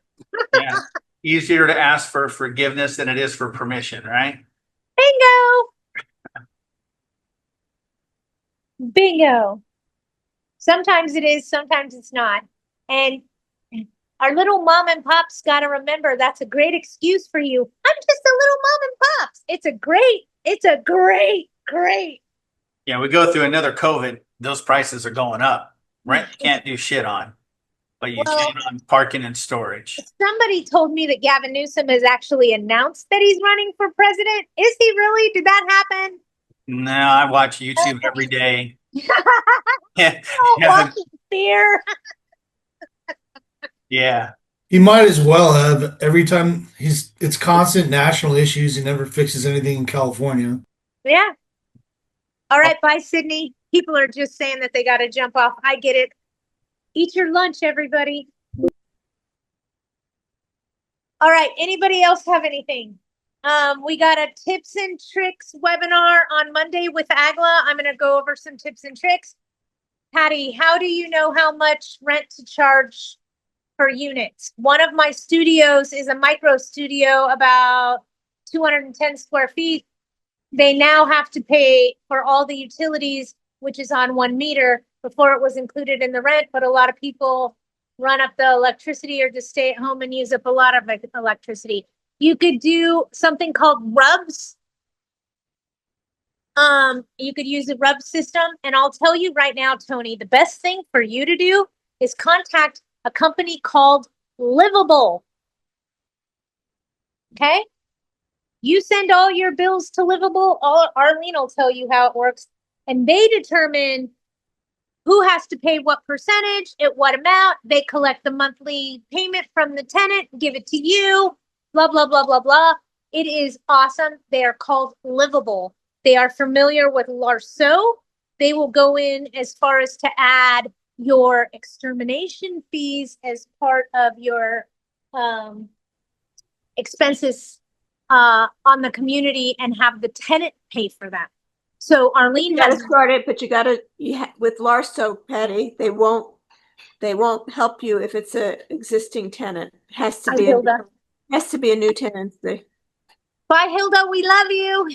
Yeah. Easier to ask for forgiveness than it is for permission, right? Bingo! Bingo. Sometimes it is, sometimes it's not. And our little mom and pops got to remember that's a great excuse for you. I'm just a little mom and pops. It's a great. Yeah, we go through another COVID, those prices are going up. Rent you can't do shit on, but you Well, can on parking and storage. somebody told me that Gavin Newsom has actually announced that he's running for president. Is he really? Did that happen? No, I watch YouTube every day. Yeah, Oh, watching fear. yeah. He might as well have. Every time it's constant national issues. He never fixes anything in California. Yeah. All right, bye, Sydney. People are just saying that they got to jump off. I get it. Eat your lunch, everybody. All right, anybody else have anything? We got a tips and tricks webinar on Monday with Agla. I'm going to go over some tips and tricks. Patty, how do you know how much rent to charge per unit? One of my studios is a micro studio, about 210 square feet. They now have to pay for all the utilities, which is on 1 meter. Before it was included in the rent, but a lot of people run up the electricity or just stay at home and use up a lot of electricity. You could do something called rubs. You could use a rub system. And I'll tell you right now, Tony, the best thing for you to do is contact a company called Livable. Okay? You send all your bills to Livable. Arlene will tell you how it works. And they determine who has to pay what percentage at what amount. They collect the monthly payment from the tenant, give it to you, blah, blah, blah, blah, blah. It is awesome. They are called Livable. They are familiar with Larceau. They will go in as far as to add your extermination fees as part of your expenses on the community and have the tenant pay for that. So Arlene Got to has start it, but with Larso, Patty, they won't help you if it's a existing tenant. Has to be a new tenancy. Bye, Hilda. We love you.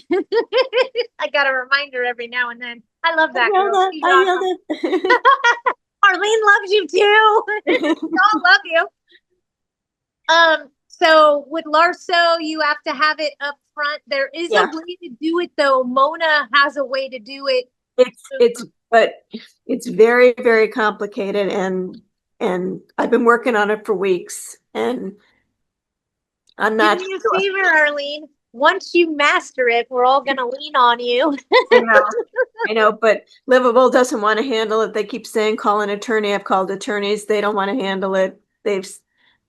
I got to remind her every now and then. I love that girl. She's awesome. Arlene loves you too. We all love you. So with Larso, you have to have it up front. There is a way to do it though. Mona has a way to do it. But it's very, very complicated, and I've been working on it for weeks, and I'm not. Do me a favor, Arlene. Once you master it, we're all gonna lean on you. I know, but Livable doesn't want to handle it. They keep saying call an attorney. I've called attorneys. They don't want to handle it.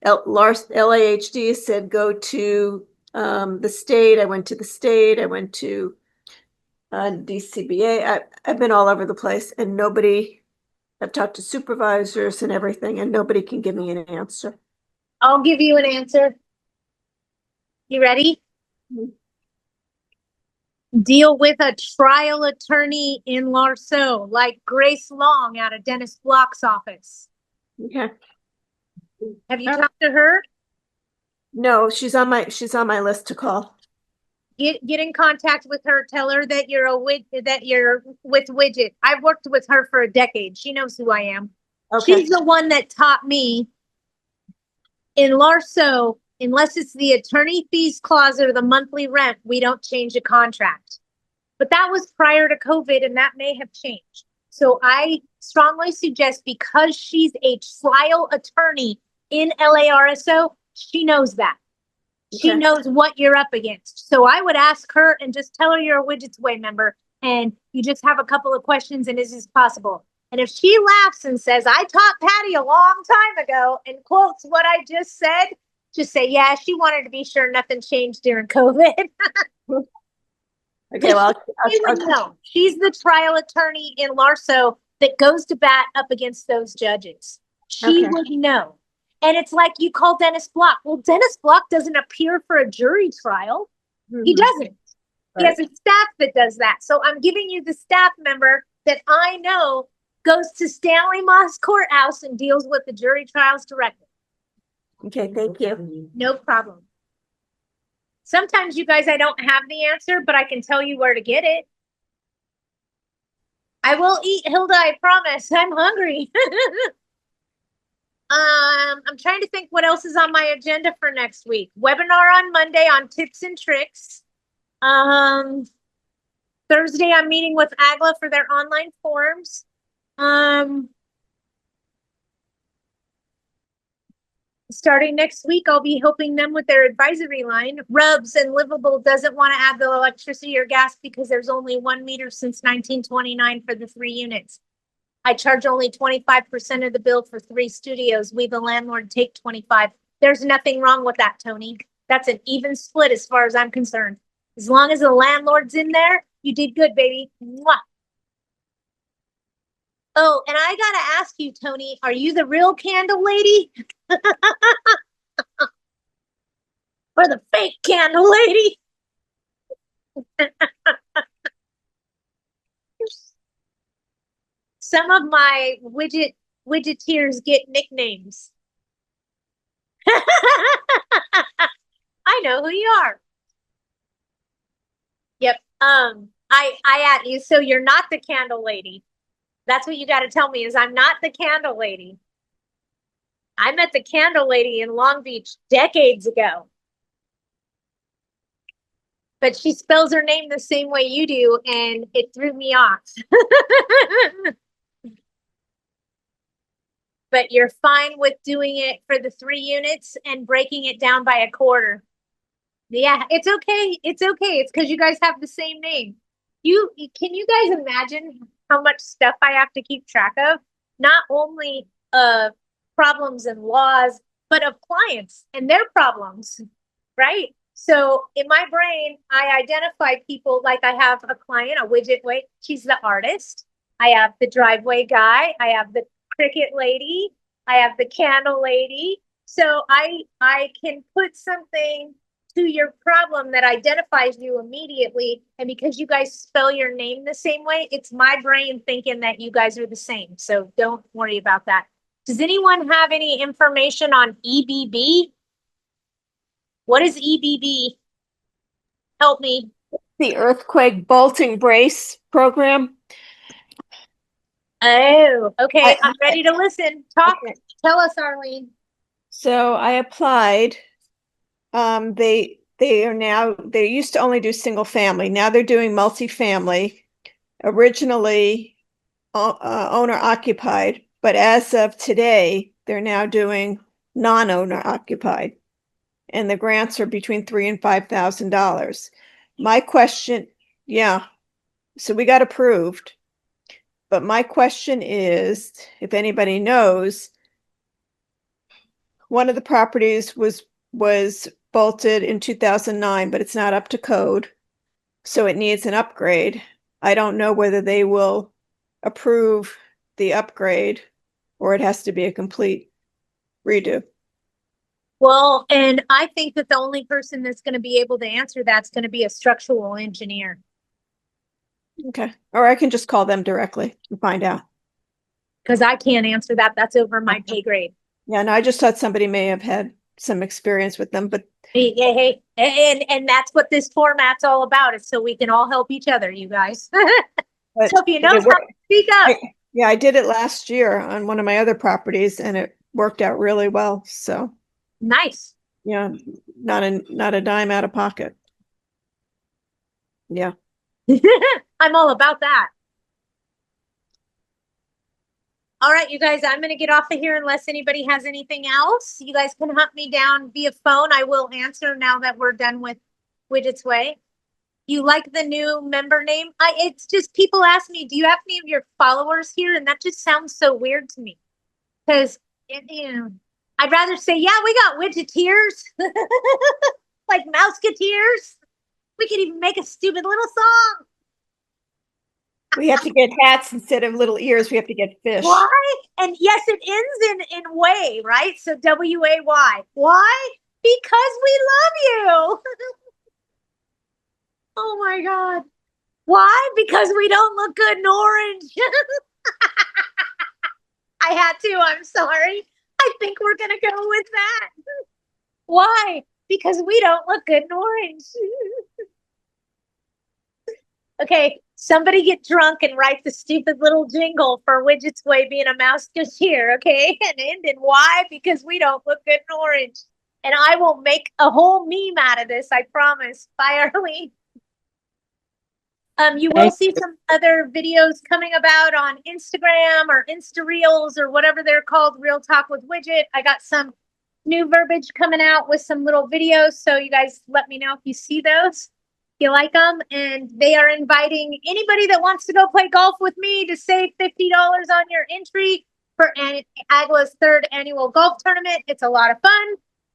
LAHD said go to the state. I went to the state. I went to DCBA. I've been all over the place, and I've talked to supervisors and everything, and nobody can give me an answer. I'll give you an answer. You ready? Deal with a trial attorney in Larceau, like Grace Long out of Dennis Block's office. Okay. Have you talked to her? No, she's on my list to call. Get in contact with her. Tell her that you're with Widget. I've worked with her for a decade. She knows who I am. Okay. She's the one that taught me in Larceau, unless it's the attorney fees clause or the monthly rent, we don't change a contract. But that was prior to COVID, and that may have changed. So I strongly suggest, because she's a trial attorney in LARSO, she knows that. Okay. She knows what you're up against. So I would ask her and just tell her you're a Widget's Way member and you just have a couple of questions and is this possible? And if she laughs and says, I taught Patty a long time ago, and quotes what I just said, just say, yeah, she wanted to be sure nothing changed during COVID. Okay, well, know. She's the trial attorney in Larceau that goes to bat up against those judges. She would know. And it's like you call Dennis Block. Well, Dennis Block doesn't appear for a jury trial. He doesn't. He has a staff that does that. So I'm giving you the staff member that I know goes to Stanley Moss Courthouse and deals with the jury trials directly. Okay, thank you. No problem. Sometimes you guys, I don't have the answer, but I can tell you where to get it. I will eat, Hilda, I promise. I'm hungry. I'm trying to think what else is on my agenda for next week. Webinar on Monday on tips and tricks. Thursday, I'm meeting with AGLA for their online forms. Starting next week, I'll be helping them with their advisory line. Rubs and Livable doesn't want to add the electricity or gas because there's only 1 meter since 1929 for the 3 units. I charge only 25% of the bill for 3 studios. We, the landlord, take 25. There's nothing wrong with that, Tony. That's an even split as far as I'm concerned. As long as the landlord's in there, you did good, baby. Mwah. Oh, and I gotta ask you, Tony, are you the real candle lady? Or the fake candle lady? Some of my widgeteers get nicknames. I know who you are. Yep. I at you. So you're not the candle lady. That's what you got to tell me is I'm not the candle lady. I met the candle lady in Long Beach decades ago. But she spells her name the same way you do, and it threw me off. But you're fine with doing it for the 3 units and breaking it down by a quarter. Yeah, it's okay. It's okay. It's because you guys have the same name. Can you guys imagine how much stuff I have to keep track of? Not only problems and laws, but of clients and their problems, right? So in my brain, I identify people like I have a client, a widget, wait, she's the artist. I have the driveway guy. I have the cricket lady. I have the candle lady. So I can put something to your problem that identifies you immediately. And because you guys spell your name the same way, it's my brain thinking that you guys are the same. So don't worry about that. Does anyone have any information on EBB? What is EBB? Help me. The earthquake bolting brace program. Oh, okay. I'm ready to listen. Talk. Okay. Tell us, Arlene. So I applied. They used to only do single family. Now they're doing multifamily. Originally owner occupied, but as of today, they're now doing non-owner occupied. And the grants are between $3,000 and $5,000. My question, yeah. So we got approved. But my question is, if anybody knows, one of the properties was bolted in 2009, but it's not up to code. So it needs an upgrade. I don't know whether they will approve the upgrade or it has to be a complete redo. Well, and I think that the only person that's going to be able to answer that's going to be a structural engineer. Okay. Or I can just call them directly and find out. Because I can't answer that. That's over my pay grade. Yeah, no, I just thought somebody may have had some experience with them, but Hey, and that's what this format's all about. Is so we can all help each other, you guys. but So if you know it something, speak up. yeah, I did it last year on one of my other properties and it worked out really well. So Nice. yeah, not a dime out of pocket. Yeah. I'm all about that. All right, you guys, I'm going to get off of here unless anybody has anything else. You guys can hunt me down via phone. I will answer now that we're done with Widget's Way. You like the new member name? It's just people ask me, do you have any of your followers here? And that just sounds so weird to me. Because, I'd rather say, yeah, we got Widgeteers. Like Mouseketeers. We could even make a stupid little song. We have to get hats instead of little ears. We have to get fish. Why? And yes, it ends in way, right? So W-A-Y. Why? Because we love you. Oh my God. Why? Because we don't look good in orange. I had to. I'm sorry. I think we're going to go with that. Why? Because we don't look good in orange. Okay, somebody get drunk and write the stupid little jingle for Widget's Way being a mouse cashier, okay? And end in why? Because we don't look good in orange. And I will make a whole meme out of this, I promise. Bye, Arlene. You will see some other videos coming about on Instagram or Insta Reels or whatever they're called, Real Talk with Widget. I got some new verbiage coming out with some little videos, so you guys let me know if you see those. You like them, and they are inviting anybody that wants to go play golf with me to save $50 on your entry for AGLA's 3rd annual golf tournament. It's a lot of fun.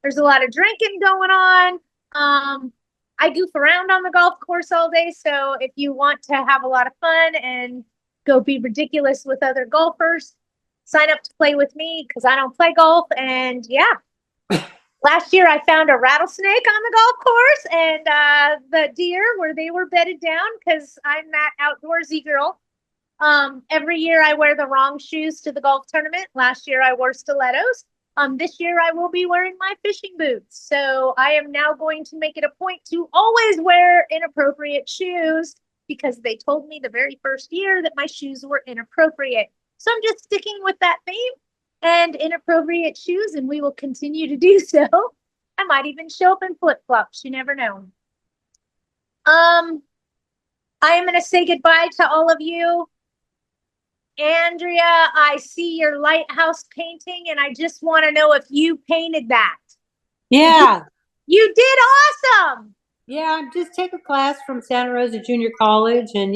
There's a lot of drinking going on. I goof around on the golf course all day, so if you want to have a lot of fun and go be ridiculous with other golfers, sign up to play with me because I don't play golf. And yeah. Last year, I found a rattlesnake on the golf course and the deer where they were bedded down because I'm that outdoorsy girl. Every year, I wear the wrong shoes to the golf tournament. Last year, I wore stilettos. This year, I will be wearing my fishing boots. So I am now going to make it a point to always wear inappropriate shoes because they told me the very first year that my shoes were inappropriate. So I'm just sticking with that theme and inappropriate shoes, and we will continue to do so. I might even show up in flip-flops. You never know. I am going to say goodbye to all of you. Andrea, I see your lighthouse painting, and I just want to know if you painted that. Yeah. You did awesome. Yeah, I just take a class from Santa Rosa Junior College, and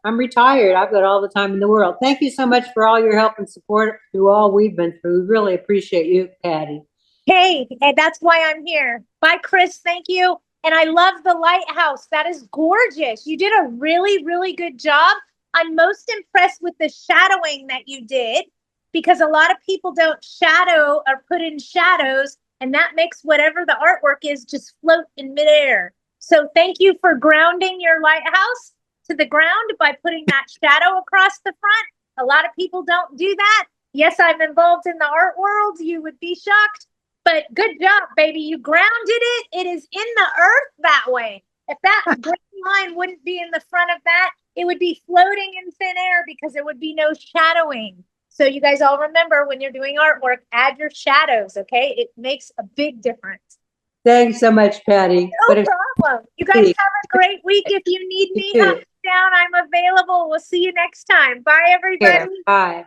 I'm retired. I've got all the time in the world. Thank you so much for all your help and support through all we've been through. We really appreciate you, Patty. Hey, and that's why I'm here. Bye, Chris. Thank you. And I love the lighthouse. That is gorgeous. You did a really, really good job. I'm most impressed with the shadowing that you did because a lot of people don't shadow or put in shadows, and that makes whatever the artwork is just float in midair. So thank you for grounding your lighthouse to the ground by putting that shadow across the front. A lot of people don't do that. Yes, I'm involved in the art world. You would be shocked, but good job, baby. You grounded it. It is in the earth that way. If that green line wouldn't be in the front of that, it would be floating in thin air because there would be no shadowing. So you guys all remember when you're doing artwork, add your shadows, okay? It makes a big difference. Thanks so much, Patty. No problem. You guys have a great week. If you need me, hunt me down. I'm available. We'll see you next time. Bye, everybody. Bye.